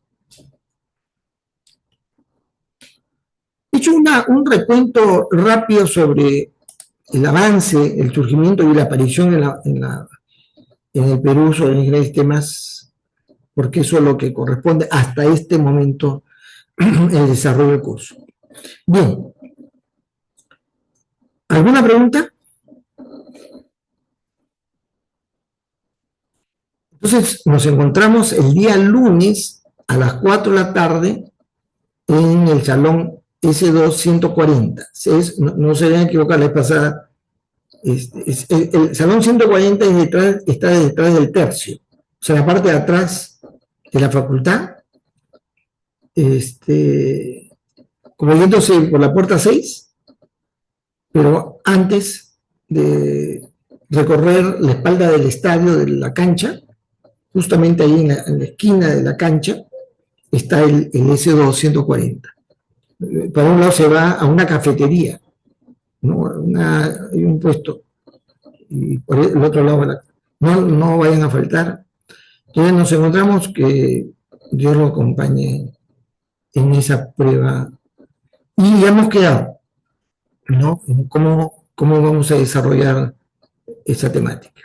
He hecho un recuento rápido sobre el avance, el surgimiento y la aparición en el Perú sobre la ingeniería de sistemas, porque eso es lo que corresponde hasta este momento el desarrollo del curso. Bien. ¿Alguna pregunta? Entonces nos encontramos el día lunes a las 4 de la tarde en el salón S2-140. No se deben equivocar, la vez pasada. El salón 140 está detrás del tercio, o sea, la parte de atrás de la facultad, como yéndose por la puerta 6, pero antes de recorrer la espalda del estadio, de la cancha, justamente ahí en la esquina de la cancha, está el S2-140. Para un lado se va a una cafetería, ¿no? Hay un puesto, y por el otro lado no vayan a faltar. Entonces nos encontramos, que Dios lo acompañe en esa prueba. Y ya hemos quedado, ¿no?, en cómo vamos a desarrollar esa temática.